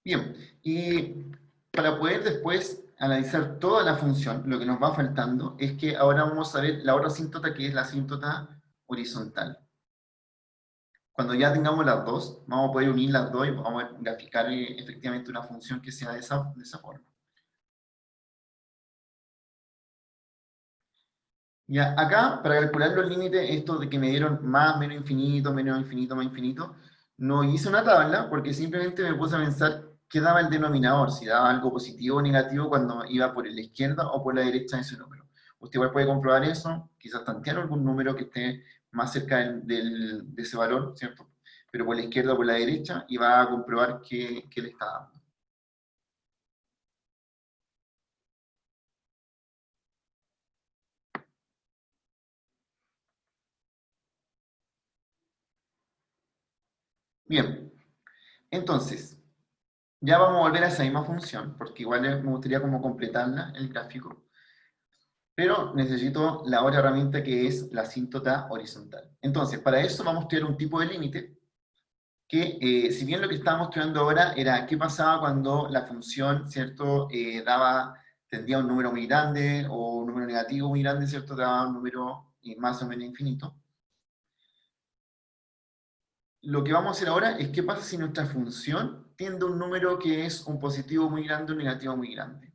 Bien, y para poder después analizar toda la función, lo que nos va faltando es que ahora vamos a ver la otra asíntota, que es la asíntota horizontal. Cuando ya tengamos las dos, vamos a poder unir las dos y vamos a graficar efectivamente una función que sea de esa forma. Ya, acá, para calcular los límites, esto de que me dieron más, menos infinito, más infinito, no hice una tabla porque simplemente me puse a pensar qué daba el denominador, si daba algo positivo o negativo cuando iba por la izquierda o por la derecha de ese número. Usted igual puede comprobar eso, quizás tantear algún número que esté más cerca de ese valor, ¿cierto? Pero por la izquierda o por la derecha y va a comprobar qué le está dando. Bien, entonces, ya vamos a volver a esa misma función, porque igual me gustaría como completarla, el gráfico. Pero necesito la otra herramienta que es la asíntota horizontal. Entonces, para eso vamos a estudiar un tipo de límite que, si bien lo que estábamos estudiando ahora era qué pasaba cuando la función, ¿cierto?, tendría un número muy grande o un número negativo muy grande, ¿cierto?, daba un número más o menos infinito. Lo que vamos a hacer ahora es qué pasa si nuestra función tiende a un número que es un positivo muy grande o un negativo muy grande.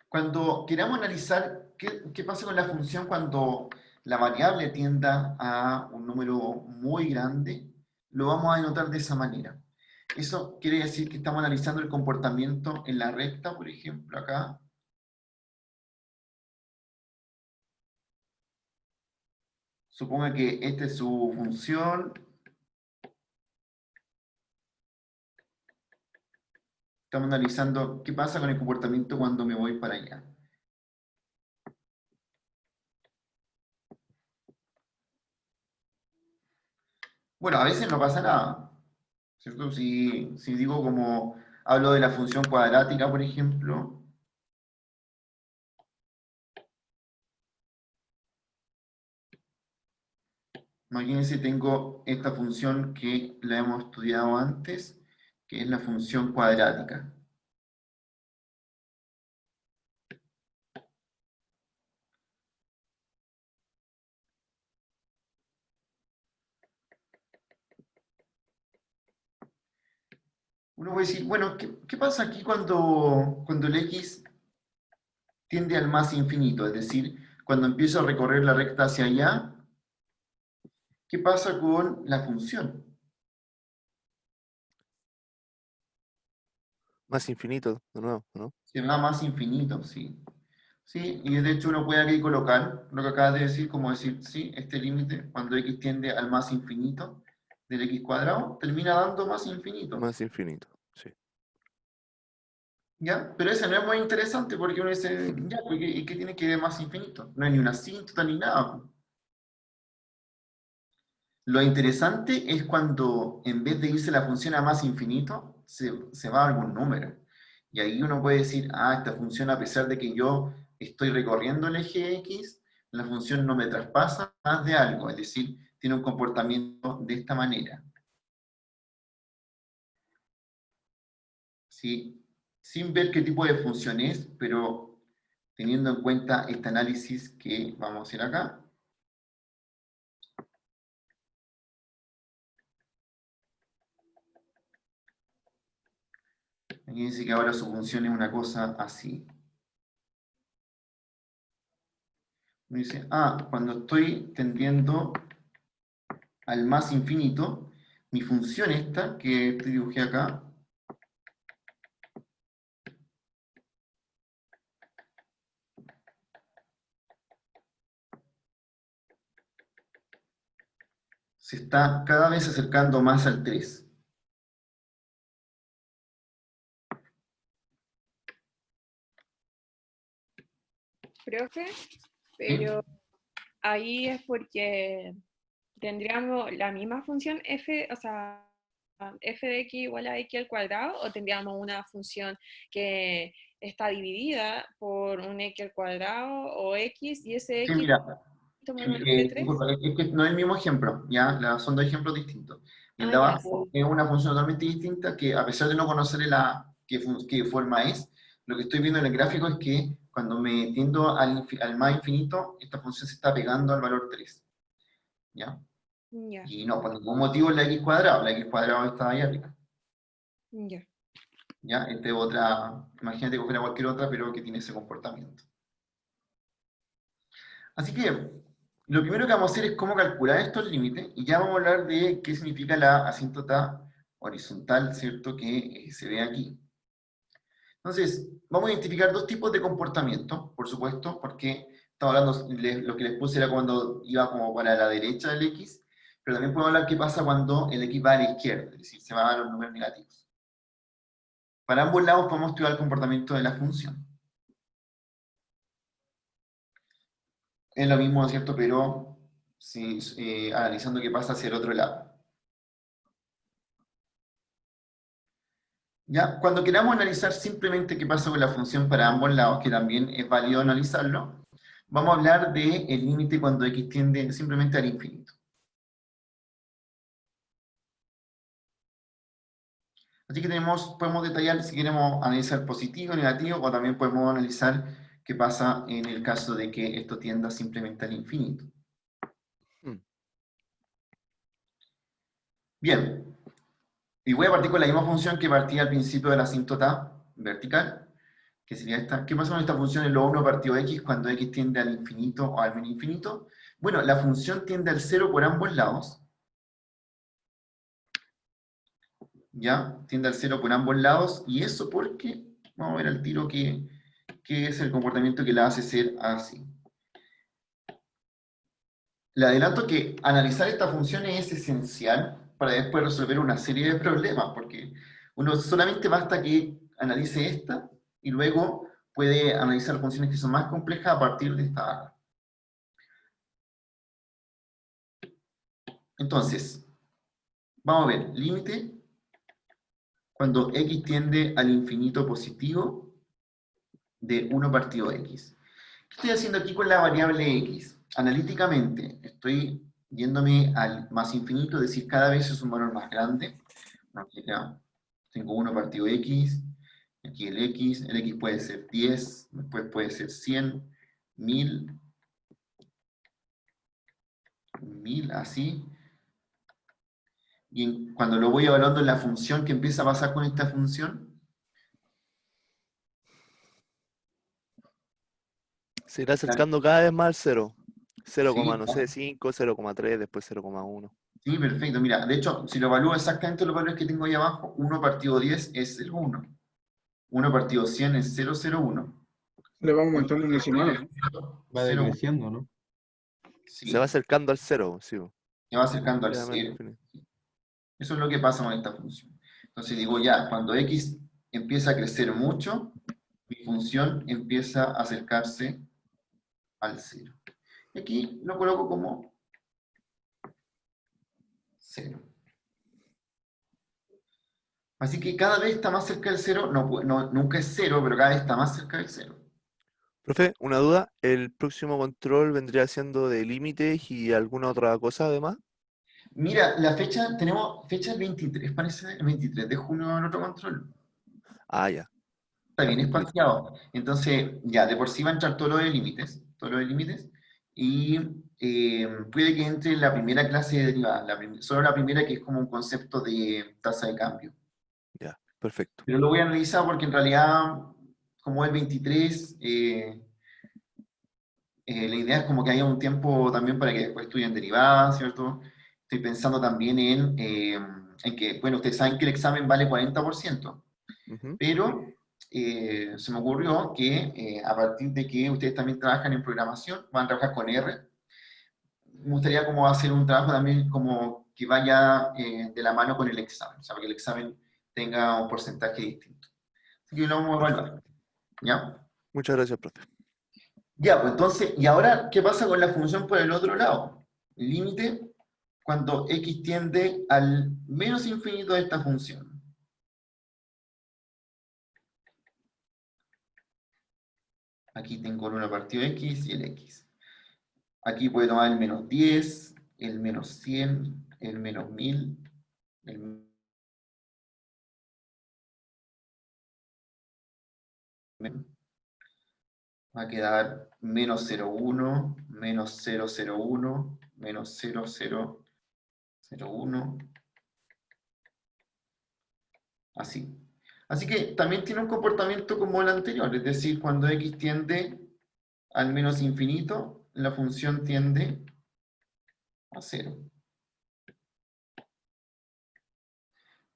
Cuando queramos analizar qué pasa con la función cuando la variable tienda a un número muy grande, lo vamos a denotar de esa manera. Eso quiere decir que estamos analizando el comportamiento en la recta, por ejemplo, acá. Suponga que esta es su función. Estamos analizando qué pasa con el comportamiento cuando me voy para allá. Bueno, a veces no pasa nada, ¿cierto? Si digo como hablo de la función cuadrática, por ejemplo, imagínense, tengo esta función que la hemos estudiado antes, que es la función cuadrática. Uno puede decir, bueno, ¿qué pasa aquí cuando el x tiende al más infinito? Es decir, cuando empiezo a recorrer la recta hacia allá, ¿qué pasa con la función? Más infinito, de nuevo, ¿no? Se va más infinito, sí. Sí, y de hecho uno puede aquí colocar lo que acabas de decir, como decir, sí, este límite, cuando x tiende al más infinito del x cuadrado, termina dando más infinito. Más infinito, sí. ¿Ya? Pero ese no es muy interesante porque uno dice, ya, pues, ¿y qué tiene que ver más infinito? No hay ni una asíntota ni nada. Lo interesante es cuando en vez de irse la función a más infinito, se va a algún número. Y ahí uno puede decir, ah, esta función a pesar de que yo estoy recorriendo el eje X, la función no me traspasa más de algo, es decir, tiene un comportamiento de esta manera. ¿Sí? Sin ver qué tipo de función es, pero teniendo en cuenta este análisis que vamos a hacer acá. Aquí dice que ahora su función es una cosa así. Me dice, ah, cuando estoy tendiendo al más infinito, mi función esta, que te dibujé acá, se está cada vez acercando más al 3. Profe, pero ahí es porque tendríamos la misma función f, o sea, f de x igual a x al cuadrado, o tendríamos una función que está dividida por un x al cuadrado o x, y ese Sí, x mira, toma valor de 3. disculpa, es que no es el mismo ejemplo, ¿ya? Son dos ejemplos distintos. El de Ah, ya, abajo sí. es una función totalmente distinta que, a pesar de no conocer qué forma es, lo que estoy viendo en el gráfico es que cuando me tiendo al más infinito, esta función se está pegando al valor 3. ¿Ya? Ya, Y no, por ningún motivo la x cuadrado está ahí arriba. ya. ¿Ya? Esta es otra, imagínate que fuera cualquier otra, pero que tiene ese comportamiento. Así que, lo primero que vamos a hacer es cómo calcular estos límites, y ya vamos a hablar de qué significa la asíntota horizontal, ¿cierto? Que se ve aquí. Entonces, vamos a identificar dos tipos de comportamiento, por supuesto, porque estamos hablando, lo que les puse era cuando iba como para la derecha del x, pero también podemos hablar qué pasa cuando el x va a la izquierda, es decir, se va a los números negativos. Para ambos lados podemos estudiar el comportamiento de la función. Es lo mismo, ¿cierto? Pero sí, analizando qué pasa hacia el otro lado. ¿Ya? Cuando queramos analizar simplemente qué pasa con la función para ambos lados, que también es válido analizarlo, vamos a hablar del límite cuando x tiende simplemente al infinito. Así que podemos detallar si queremos analizar positivo, negativo, o también podemos analizar qué pasa en el caso de que esto tienda simplemente al infinito. Bien, y voy a partir con la misma función que partí al principio de la asíntota vertical, que sería esta. ¿Qué pasa con esta función en lo 1 partido x cuando x tiende al infinito o al menos infinito? Bueno, la función tiende al 0 por ambos lados. ¿Ya? Tiende al 0 por ambos lados, y eso porque, vamos a ver al tiro qué es el comportamiento que la hace ser así. Le adelanto que analizar esta función es esencial para después resolver una serie de problemas, porque uno solamente basta que analice esta, y luego puede analizar funciones que son más complejas a partir de esta barra. Entonces, vamos a ver, límite cuando x tiende al infinito positivo de 1 partido x. ¿Qué estoy haciendo aquí con la variable x? Analíticamente, estoy yéndome al más infinito, es decir, cada vez es un valor más grande. Aquí ya tengo 1 partido x, aquí el x puede ser 10, después puede ser 100, 1000, 1000, así. Y cuando lo voy evaluando en la función, ¿qué empieza a pasar con esta función? Se irá acercando cada vez más al 0. 0, Sí, no sé, 5, 0,3, después 0,1. sí, perfecto. Mira, de hecho, si lo evalúo exactamente los valores que tengo ahí abajo, 1 partido 10 es el 1. 1 partido 100 es 0,01. Le vamos aumentando en decimales, ¿no? Va 0,1. decreciendo, ¿no? Sí, Se va acercando al cero, sí. se va acercando al Queda menos 0. infinito. Eso es lo que pasa con esta función. Entonces digo ya, cuando x empieza a crecer mucho, mi función empieza a acercarse al 0. Y aquí lo coloco como 0. Así que cada vez está más cerca del 0, nunca es 0, pero cada vez está más cerca del 0. Profe, una duda. ¿El próximo control vendría siendo de límites y alguna otra cosa además? Mira, la fecha, tenemos fecha el 23, parece, el 23 de junio en otro control. Ah, ya. Está Ya, bien listo. espaciado. Entonces, ya, de por sí va a entrar todo lo de límites, y puede que entre la primera clase de derivadas, solo la primera, que es como un concepto de tasa de cambio. Ya, perfecto. Pero lo voy a analizar porque en realidad, como es 23, la idea es como que haya un tiempo también para que después estudien derivadas, ¿cierto? Estoy pensando también en que, bueno, ustedes saben que el examen vale 40%, Ujú. pero se me ocurrió que a partir de que ustedes también trabajan en programación, van a trabajar con R, me gustaría como hacer un trabajo también como que vaya de la mano con el examen, o sea, que el examen tenga un porcentaje distinto. Así que lo vamos a Perfecto. evaluar, ¿ya? Muchas gracias, profe. Ya, pues entonces, ¿y ahora qué pasa con la función por el otro lado? Límite cuando x tiende al menos infinito de esta función. Aquí tengo el 1 partido x y el x. Aquí puede tomar el menos 10, el menos 100, el menos 1000, el menos... Va a quedar menos 0,1, menos 0,01, menos 0,001, así. Así que también tiene un comportamiento como el anterior, es decir, cuando x tiende al menos infinito, la función tiende a 0.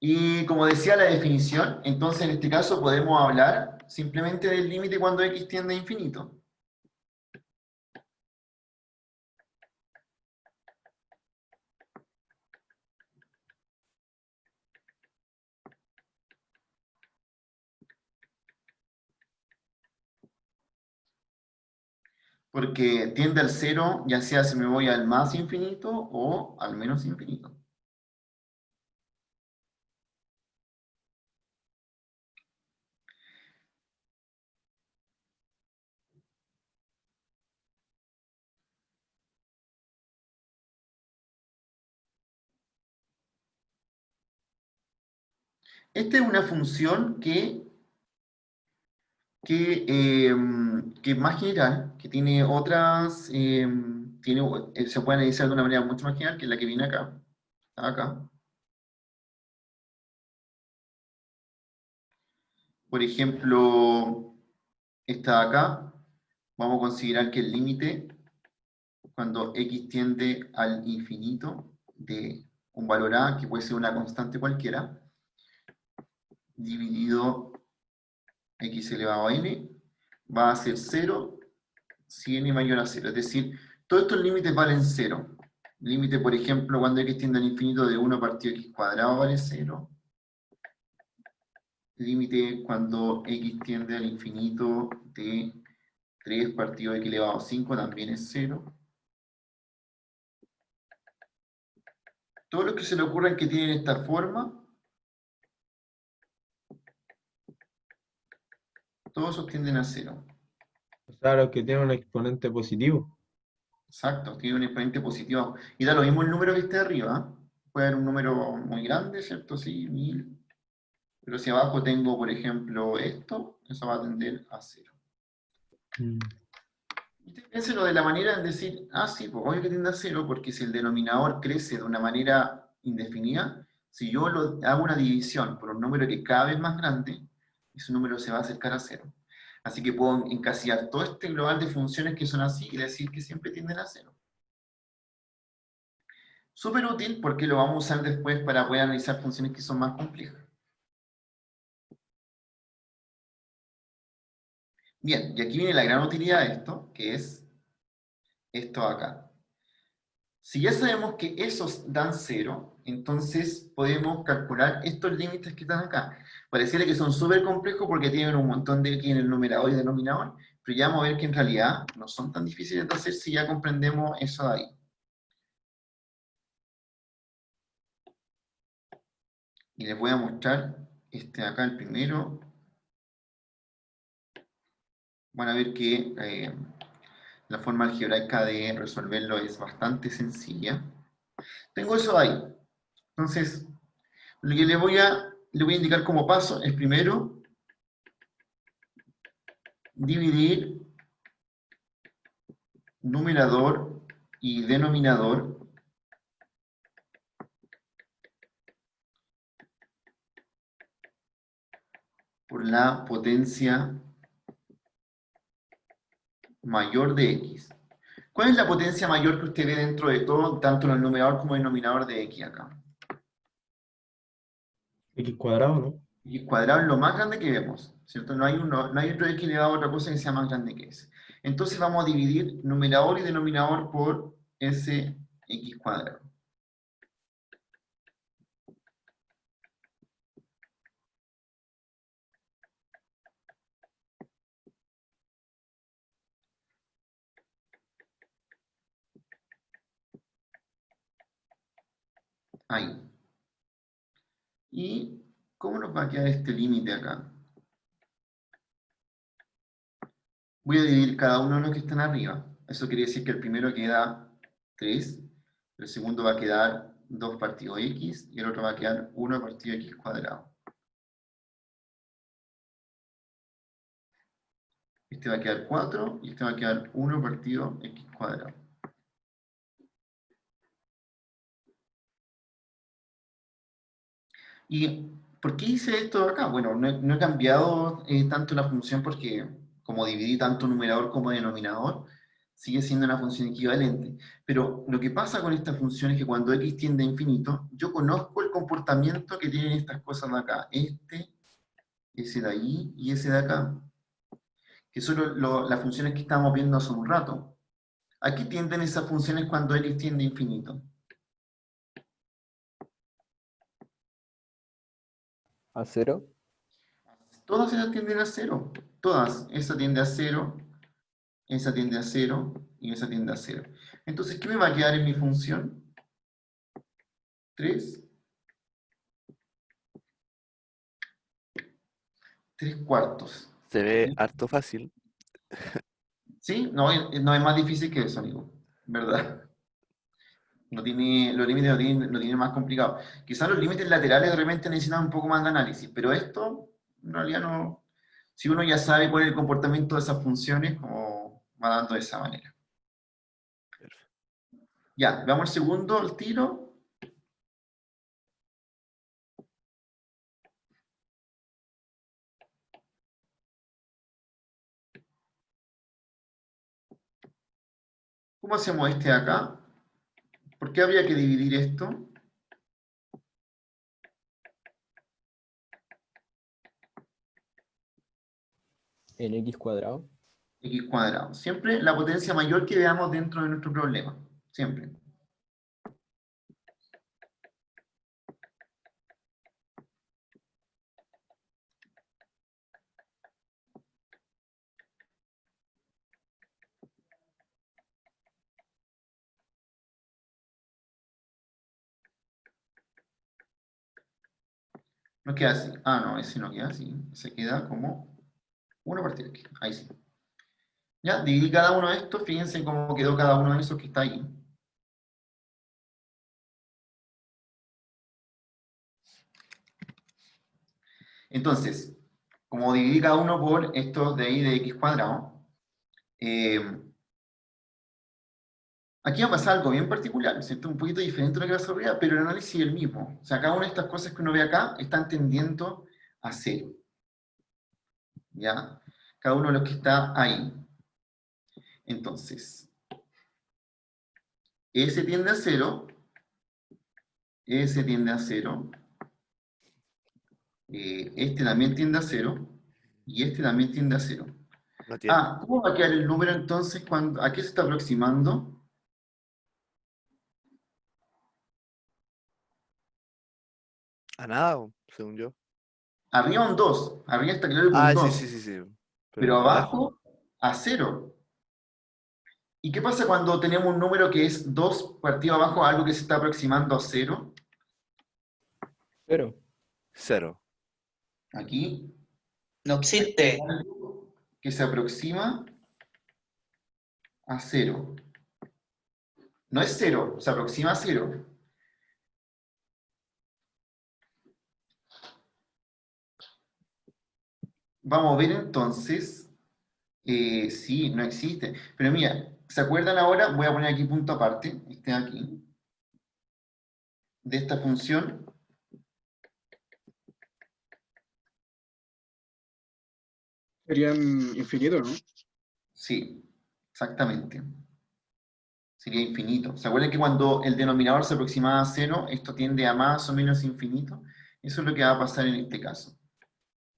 Y como decía la definición, entonces en este caso podemos hablar simplemente del límite cuando x tiende a infinito. Porque tiende al 0, ya sea si me voy al más infinito o al menos infinito. Esta es una función que es más general, que tiene otras, se puede analizar de una manera mucho más general, que es la que viene acá. Acá. Por ejemplo, esta de acá, vamos a considerar que el límite, cuando x tiende al infinito de un valor a, que puede ser una constante cualquiera, dividido x elevado a n, va a ser 0 si n mayor a 0. Es decir, todos estos límites valen 0. Límite, por ejemplo, cuando x tiende al infinito de 1 partido x cuadrado vale 0. Límite cuando x tiende al infinito de 3 partido x elevado a 5 también es 0. Todos los que se le ocurran que tienen esta forma, todos esos tienden a 0. O sea, los que tienen un exponente positivo. Exacto, tiene un exponente positivo. Y da lo mismo el número que esté arriba. Puede haber un número muy grande, ¿cierto? Sí, 1000. Pero si abajo tengo, por ejemplo, esto, eso va a tender a 0. Mm. Ustedes piénsenlo de la manera en decir, sí, pues obvio que tiende a 0, porque si el denominador crece de una manera indefinida, si yo hago una división por un número que es cada vez más grande, ese número se va a acercar a 0. Así que puedo encasillar todo este global de funciones que son así y decir que siempre tienden a 0. Súper útil porque lo vamos a usar después para poder analizar funciones que son más complejas. Bien, y aquí viene la gran utilidad de esto, que es esto acá. Si ya sabemos que esos dan 0, entonces podemos calcular estos límites que están acá. Pareciera que son súper complejos porque tienen un montón de x en el numerador y denominador, pero ya vamos a ver que en realidad no son tan difíciles de hacer si ya comprendemos eso de ahí. Y les voy a mostrar acá el primero. Van a ver que la forma algebraica de resolverlo es bastante sencilla. Tengo eso ahí. Entonces, lo que le voy a indicar como paso es primero dividir numerador y denominador por la potencia mayor de x. ¿Cuál es la potencia mayor que usted ve dentro de todo, tanto en el numerador como en el denominador de x acá? X cuadrado, ¿no? Y cuadrado es lo más grande que vemos, ¿cierto? No hay otro x elevado a otra cosa que sea más grande que ese. Entonces vamos a dividir numerador y denominador por ese x cuadrado. Ahí. ¿Y cómo nos va a quedar este límite acá? Voy a dividir cada uno de los que están arriba. Eso quiere decir que el primero queda 3, el segundo va a quedar 2 partido x y el otro va a quedar 1 partido x cuadrado. Este va a quedar 4 y este va a quedar 1 partido x cuadrado. ¿Y por qué hice esto acá? Bueno, no he cambiado tanto la función porque como dividí tanto numerador como denominador, sigue siendo una función equivalente. Pero lo que pasa con esta función es que cuando x tiende a infinito, yo conozco el comportamiento que tienen estas cosas de acá. Ese de ahí y ese de acá. Que son las funciones que estábamos viendo hace un rato. ¿A qué tienden esas funciones cuando x tiende a infinito? ¿A 0? Todas esas tienden a 0. Todas. Esa tiende a 0, esa tiende a 0 y esa tiende a 0. Entonces, ¿qué me va a quedar en mi función? 3 cuartos. Se ve harto fácil. ¿Sí? No, no es más difícil que eso, amigo. ¿Verdad? No tiene, los límites no tiene más complicado. Quizás los límites laterales de repente necesitan un poco más de análisis, pero esto, en realidad no. Si uno ya sabe cuál es el comportamiento de esas funciones, como va dando de esa manera. Ya, veamos el segundo, el tiro. ¿Cómo hacemos este de acá? ¿Por qué habría que dividir esto? En x cuadrado. X cuadrado. Siempre la potencia mayor que veamos dentro de nuestro problema. Siempre. No queda así. Ah, no, ese no queda así. Se queda como 1 partido X. Ahí sí. Ya, dividí cada uno de estos. Fíjense cómo quedó cada uno de esos que está ahí. Entonces, como dividí cada uno por estos de ahí de X cuadrado, aquí va a pasar algo bien particular, ¿cierto? Un poquito diferente de lo que pasó arriba, pero el análisis es el mismo. O sea, cada una de estas cosas que uno ve acá están tendiendo a 0. ¿Ya? Cada uno de los que está ahí. Entonces, S tiende a 0, S tiende a 0, este también tiende a 0, y este también tiende a 0. No tiene. ¿Cómo va a quedar el número entonces? ¿A qué se está aproximando? A nada, según yo. Arriba un 2, arriba está claro que un Ah, sí, 2, sí, sí, sí. pero Pero abajo, abajo a 0. ¿Y qué pasa cuando tenemos un número que es 2 partido abajo a algo que se está aproximando a 0? 0. 0. Aquí, No existe. algo que se aproxima a 0. No es 0, se aproxima a 0. Vamos a ver entonces. Sí, no existe. Pero mira, ¿se acuerdan ahora? Voy a poner aquí punto aparte, este de aquí, de esta función. Serían infinitos, ¿no? Sí, exactamente. Sería infinito. ¿Se acuerdan que cuando el denominador se aproximaba a 0, esto tiende a más o menos infinito? Eso es lo que va a pasar en este caso.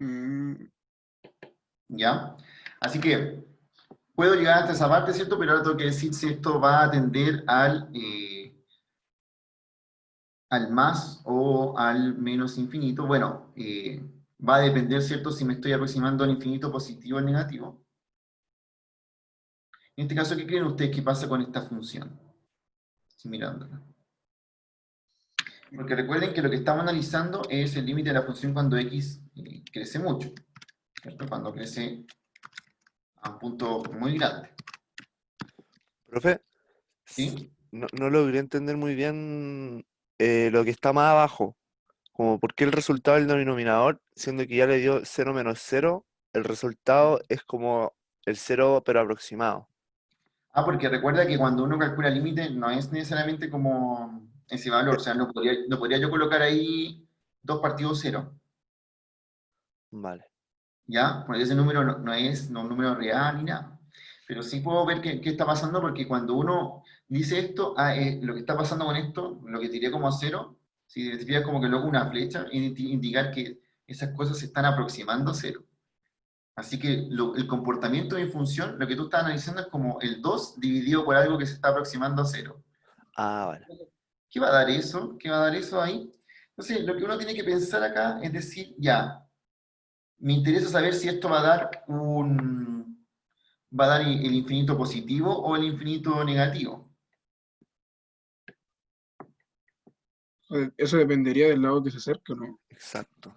Mm, ¿Ya? Así que puedo llegar hasta esa parte, ¿cierto? Pero ahora tengo que decir si esto va a tender al más o al menos infinito. Bueno, va a depender, ¿cierto? Si me estoy aproximando al infinito positivo o negativo. En este caso, ¿qué creen ustedes que pasa con esta función? Estoy mirándola. Porque recuerden que lo que estamos analizando es el límite de la función cuando x crece mucho, ¿cierto? Cuando crece a un punto muy grande, profe, ¿sí? no logré entender muy bien lo que está más abajo. Como por qué el resultado del denominador, siendo que ya le dio 0 menos 0, el resultado es como el 0 pero aproximado. Porque recuerda que cuando uno calcula el límite no es necesariamente como ese valor, o sea, no podría yo colocar ahí 2 partido 0, Vale. ¿ya? Porque ese número no es un número real ni nada. Pero sí puedo ver qué está pasando porque cuando uno dice esto, lo que está pasando con esto, lo que tiré como 0, si te fijas como que luego una flecha, indicar que esas cosas se están aproximando a 0. Así que el comportamiento de mi función, lo que tú estás analizando es como el 2 dividido por algo que se está aproximando a 0. Ah, vale. ¿Qué va a dar eso? ¿Qué va a dar eso ahí? Entonces, lo que uno tiene que pensar acá es decir, ya, me interesa saber si esto va a dar el infinito positivo o el infinito negativo. Eso dependería del lado que se acerque, ¿no? Exacto.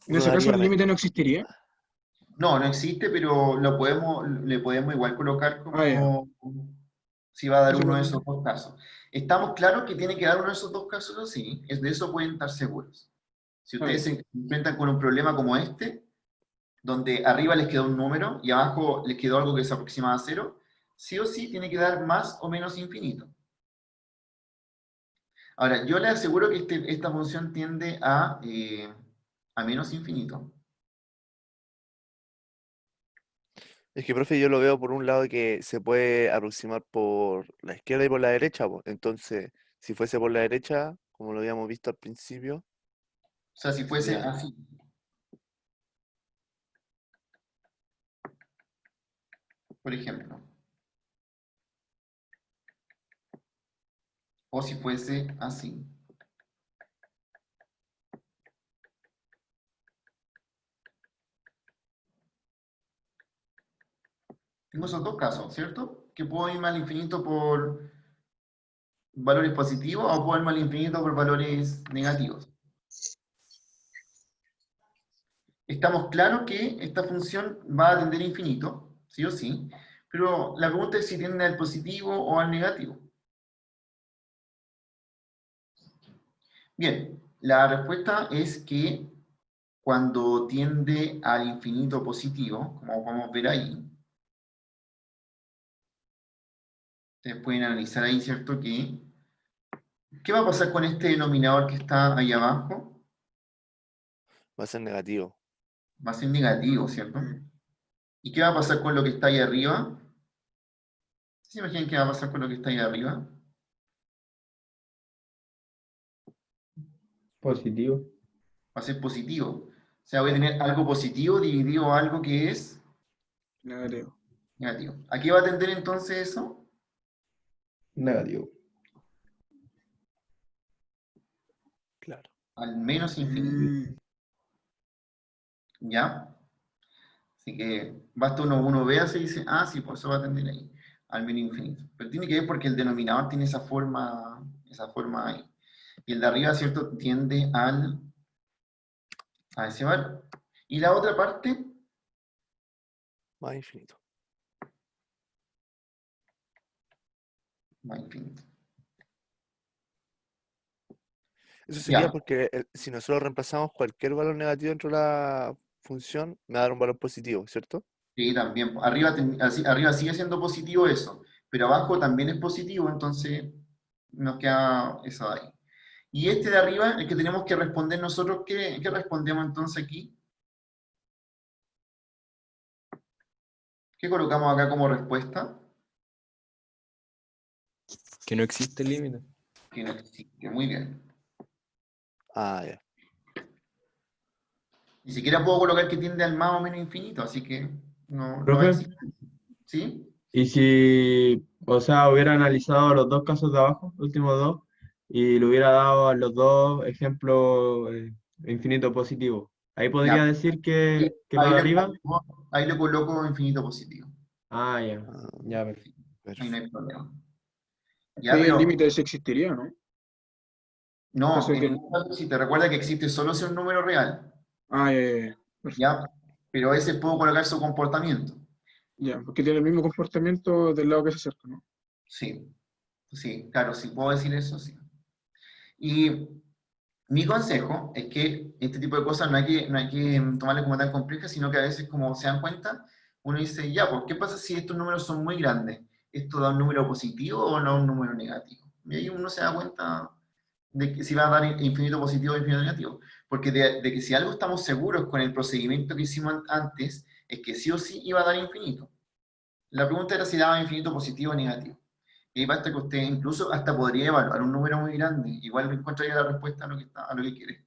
En Uno ese caso daría el límite no existiría. No existe, pero le podemos igual colocar Ah, ya. como si va a dar Eso uno de cuando... esos dos casos. ¿Estamos claros que tiene que dar uno de esos dos casos? ¿No? Sí, de eso pueden estar seguros. Si Ah, ya. ustedes se enfrentan con un problema como este, donde arriba les quedó un número y abajo les quedó algo que se aproxima a 0, sí o sí tiene que dar más o menos infinito. Ahora, yo les aseguro que esta función tiende a menos infinito. Es que, profe, yo lo veo por un lado que se puede aproximar por la izquierda y por la derecha, po. Entonces, si fuese por la derecha, como lo habíamos visto al principio, O sea, si fuese sería... así, por ejemplo. O si fuese así. Tengo esos dos casos, ¿cierto? Que puedo irme al infinito por valores positivos o puedo irme al infinito por valores negativos. Estamos claros que esta función va a tender a infinito, sí o sí, pero la pregunta es si tiende al positivo o al negativo. Bien, la respuesta es que cuando tiende al infinito positivo, como podemos ver ahí, ustedes pueden analizar ahí, ¿cierto? ¿Qué va a pasar con este denominador que está ahí abajo? Va a ser negativo. Va a ser negativo, ¿cierto? ¿Y qué va a pasar con lo que está ahí arriba? ¿Se imaginan qué va a pasar con lo que está ahí arriba? Positivo. Va a ser positivo. sea, voy a tener algo positivo dividido a algo que es Negativo. negativo. ¿A qué va a tender entonces eso? Negativo. Claro. Al menos infinito. Mm, ¿Ya? Así que basta uno vea así y dice, ah, sí, pues eso va a tender ahí, al menos infinito. Pero tiene que ver porque el denominador tiene esa forma ahí. Y el de arriba, ¿cierto? Tiende a ese valor. Y la otra parte, Más infinito. va a infinito. Eso sería Ya, porque si nosotros reemplazamos cualquier valor negativo dentro de la función, me va a dar un valor positivo, ¿cierto? sí, también. Arriba sigue siendo positivo eso, pero abajo también es positivo, entonces nos queda eso ahí. Y este de arriba, el que tenemos que responder nosotros, ¿qué respondemos entonces aquí? ¿Qué colocamos acá como respuesta? Que no existe límite. Que no existe. Muy bien. Ah, ya. Ni siquiera puedo colocar que tiende al más o menos infinito, así que no Profe, existe. ¿Sí? y si, o sea, hubiera analizado los dos casos de abajo, los últimos dos, y le hubiera dado a los dos ejemplos infinito positivo, ahí podría Ya. decir que lo Ahí de le arriba. coloco, ahí le coloco infinito positivo. Ah, ya, Ah, ya, perfecto. Ahí no hay perfecto. problema. es que Ya, ahí el pero límite sí existiría, ¿no? En no, caso de en que... este caso, si te recuerda que existe solo si es un número real, Ah, ya. Perfecto. ¿ya? Pero ese puedo colocar su comportamiento. Ya, porque tiene el mismo comportamiento del lado que se acerca, ¿no? Sí, sí, claro, sí puedo decir eso, sí. Y mi consejo es que este tipo de cosas no hay que tomarlas como tan complejas, sino que a veces, como se dan cuenta, uno dice, ya, pues, ¿qué pasa si estos números son muy grandes? ¿Esto da un número positivo o no un número negativo? Y ahí uno se da cuenta de que si va a dar infinito positivo o infinito negativo. Porque de que si algo estamos seguros con el procedimiento que hicimos antes, es que sí o sí iba a dar infinito. La pregunta era si daba infinito positivo o negativo. Y ahí basta que usted incluso hasta podría evaluar un número muy grande, igual encontraría la respuesta a lo que quiere.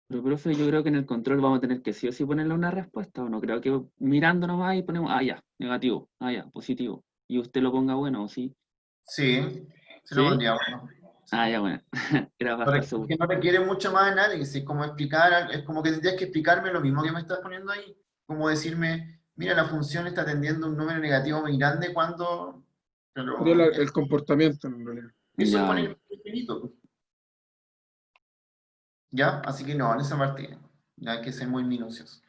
Pero, profe, yo creo que en el control vamos a tener que sí o sí ponerle una respuesta, o no creo que mirando nomás y ponemos, ah, ya, negativo, ah, ya, positivo. Y usted lo ponga bueno, ¿o sí? Sí, se lo ¿Sí? pondría bueno. Sí. Ah, ya, bueno. Era para estar seguro. Porque no requiere mucho más análisis, como explicar, es como que tendrías que explicarme lo mismo que me estás poniendo ahí, como decirme, mira, la función está atendiendo un número negativo muy grande cuando... Sería Pero el comportamiento, en realidad. eso es Ya, poner infinito. ¿Ya? Así que no, en esa parte ya hay que ser muy minucioso.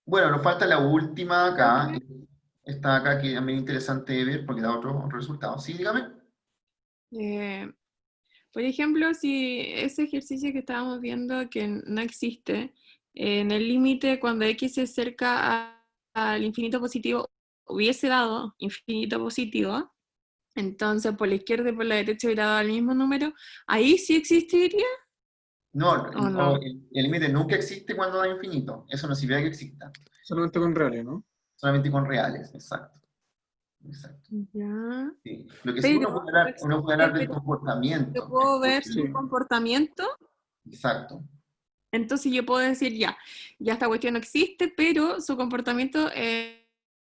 Bueno, nos falta la última acá. Está acá que también es interesante de ver porque da otro resultado. Sí, dígame. Por ejemplo, si ese ejercicio que estábamos viendo que no existe, en el límite cuando x se acerca al infinito positivo, hubiese dado infinito positivo, entonces por la izquierda y por la derecha hubiera dado el mismo número, ¿ahí sí existiría No, o no? el límite nunca existe cuando da infinito. Eso no significa que exista. Solamente con reales, ¿no? Solamente con reales, exacto. Exacto. Ya. Sí. Lo que sí Pero uno puede hablar del pero yo comportamiento. puedo ver Sí. su comportamiento, Exacto. entonces yo puedo decir ya esta cuestión no existe, pero su comportamiento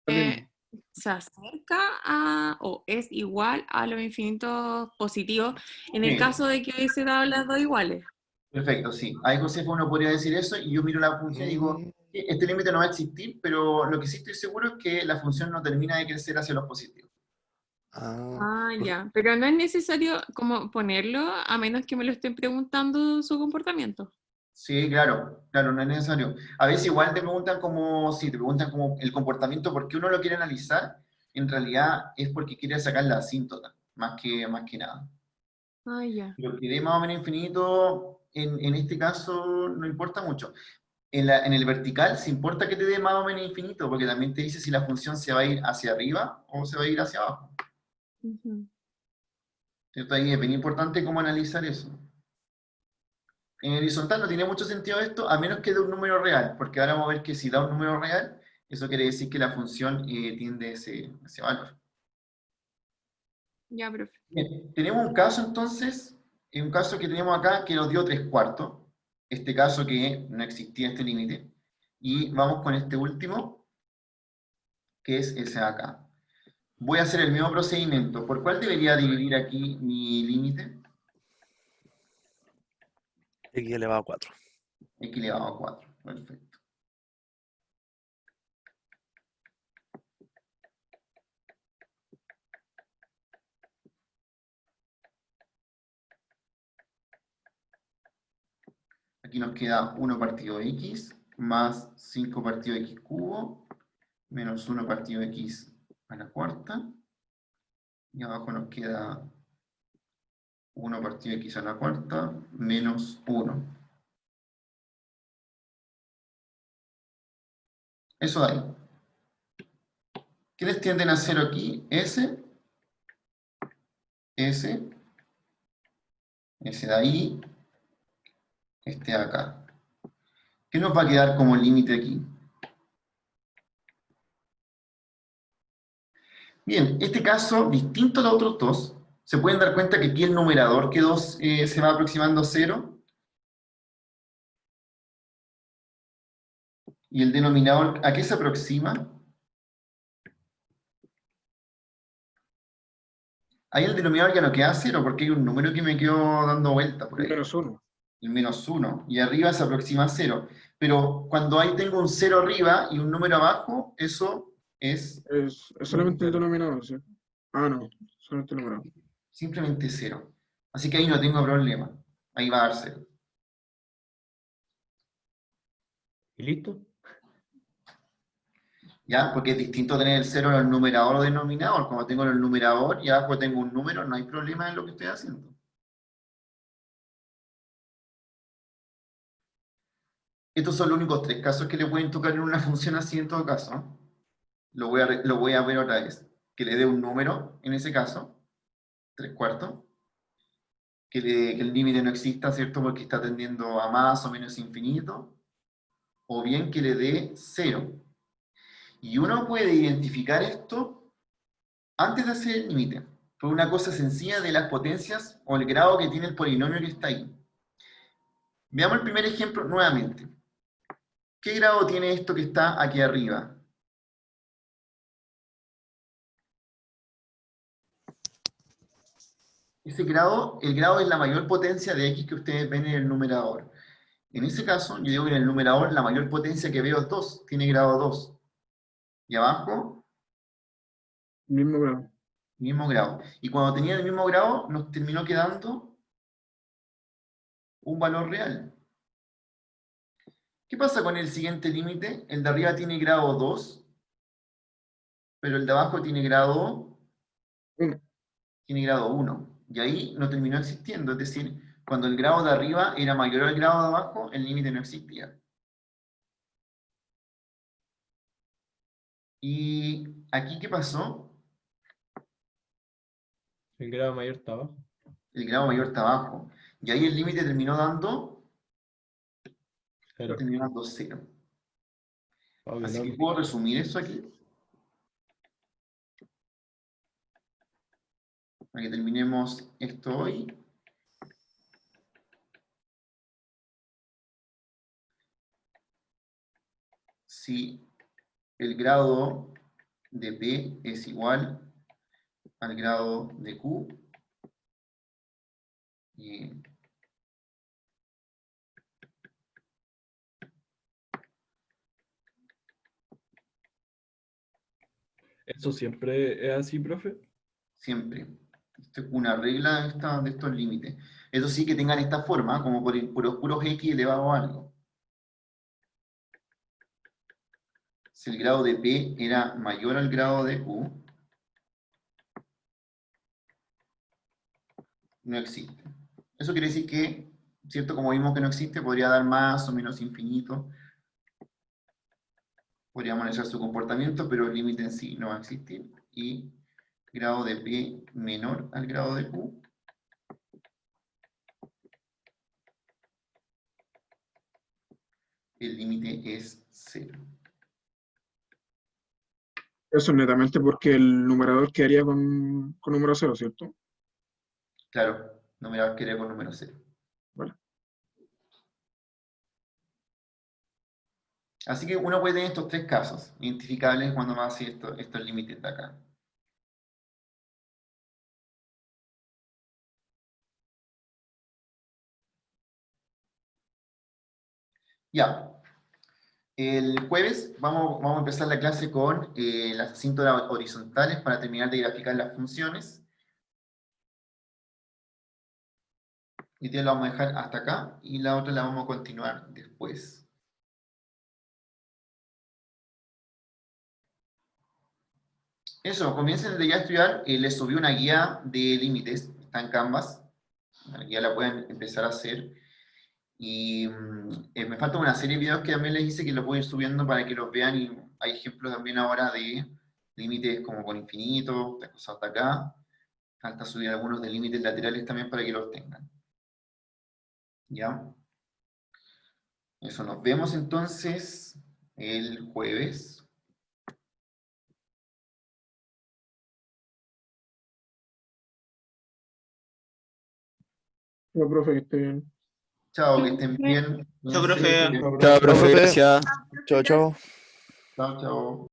Lo mismo. se acerca a o es igual a los infinitos positivos en el Sí. caso de que hubiese dado las dos iguales. Perfecto, sí. Ahí, Josefa, uno podría decir eso y yo miro la función y digo, Mm, "Sí, este límite no va a existir, pero lo que sí estoy seguro es que la función no termina de crecer hacia los positivos". ah, Ah, ya, pero no es necesario como ponerlo a menos que me lo estén preguntando su comportamiento. Sí, claro, claro, no es necesario. A veces igual te preguntan como, sí, te preguntan como el comportamiento, porque uno lo quiere analizar, en realidad es porque quiere sacar la asíntota, más que nada. Ah, ya. Lo que dé más o menos infinito, en este caso, no importa mucho. En el vertical, sí importa que te dé más o menos infinito, porque también te dice si la función se va a ir hacia arriba o se va a ir hacia abajo. Ujú. ¿Cierto? Ahí es bien importante cómo analizar eso. En horizontal no tiene mucho sentido esto, a menos que dé un número real, porque ahora vamos a ver que si da un número real, eso quiere decir que la función tiende ese valor. Ya, profe. Bien, tenemos un caso entonces, un caso que tenemos acá que nos dio 3/4, este caso que no existía este límite, y vamos con este último, que es ese de acá. Voy a hacer el mismo procedimiento. ¿Por cuál debería dividir aquí mi límite? X elevado a 4. X elevado a 4. Perfecto. Aquí nos queda 1 partido x más 5 partido x cubo menos 1 partido x a la cuarta. Y abajo nos queda 1 partido x a la cuarta menos 1. Eso de ahí. ¿Quiénes tienden a 0 aquí? S, S, ese de ahí, este de acá. ¿Qué nos va a quedar como límite aquí? Bien, este caso, distinto a los otros dos, se pueden dar cuenta que aquí el numerador quedó, se va aproximando a 0, y el denominador, ¿a qué se aproxima? Ahí el denominador ya no queda 0, porque hay un número que me quedó dando vuelta por ahí. Menos 1. El menos 1, y arriba se aproxima a 0. Pero cuando ahí tengo un 0 arriba y un número abajo, eso es Es solamente el denominador, ¿sí? Ah, no, solamente el numerador. simplemente 0. Así que ahí no tengo problema. Ahí va a dar 0. ¿Y listo? ¿Ya? Porque es distinto tener el 0 en el numerador o denominador. Como tengo en el numerador y abajo tengo un número, no hay problema en lo que estoy haciendo. Estos son los únicos 3 casos que le pueden tocar en una función así en todo caso, ¿no? Lo voy a ver otra vez. Que le dé un número, en ese caso, 3/4. Que el límite no exista, ¿cierto? Porque está tendiendo a más o menos infinito. O bien que le dé 0. Y uno puede identificar esto antes de hacer el límite, por una cosa sencilla de las potencias o el grado que tiene el polinomio que está ahí. Veamos el primer ejemplo nuevamente. ¿Qué grado tiene esto que está aquí arriba? Ese grado, el grado es la mayor potencia de x que ustedes ven en el numerador. En ese caso, yo digo que en el numerador la mayor potencia que veo es 2, tiene grado 2. Y abajo, Mismo grado. mismo grado. Y cuando tenía el mismo grado, nos terminó quedando un valor real. ¿Qué pasa con el siguiente límite? El de arriba tiene grado 2, pero el de abajo tiene grado 1. Tiene grado 1. Y ahí no terminó existiendo. Es decir, cuando el grado de arriba era mayor al grado de abajo, el límite no existía. ¿Y aquí qué pasó? El grado mayor está abajo. El grado mayor está abajo. Y ahí el límite terminó dando 0. 0. Oh, qué Así que loco. puedo resumir eso aquí. Para que terminemos esto hoy. Si el grado de P es igual al grado de Q, y ¿Eso siempre es así, profe? siempre. Esto es una regla de estos límites. Eso sí, que tengan esta forma, como por los puros x elevado a algo. Si el grado de P era mayor al grado de Q, no existe. Eso quiere decir que, ¿cierto? Como vimos que no existe, podría dar más o menos infinito. Podría manejar su comportamiento, pero el límite en sí no va a existir. Y grado de P menor al grado de Q, el límite es 0. Eso es netamente porque el numerador quedaría con número 0, ¿cierto? Claro, numerador quedaría con número 0. Vale. Así que uno puede tener estos tres casos identificables cuando va a hacer estos límites de acá. Ya. El jueves vamos a empezar la clase con las asíntotas horizontales para terminar de graficar las funciones. Y día lo vamos a dejar hasta acá y la otra la vamos a continuar después. Eso, comiencen desde ya a estudiar. Les subí una guía de límites, está en Canvas. La guía la pueden empezar a hacer. Y me falta una serie de videos que también les hice que los voy a ir subiendo para que los vean. Y hay ejemplos también ahora de límites como con infinito, de cosas hasta acá. Falta subir algunos de límites laterales también para que los tengan. ¿Ya? Eso, nos vemos entonces el jueves. Ya, profe, que esté bien. Chao, que estén bien. Chao, profe. Chao, Chao, profe, profe. gracias. Chao, chao. Chao, chao.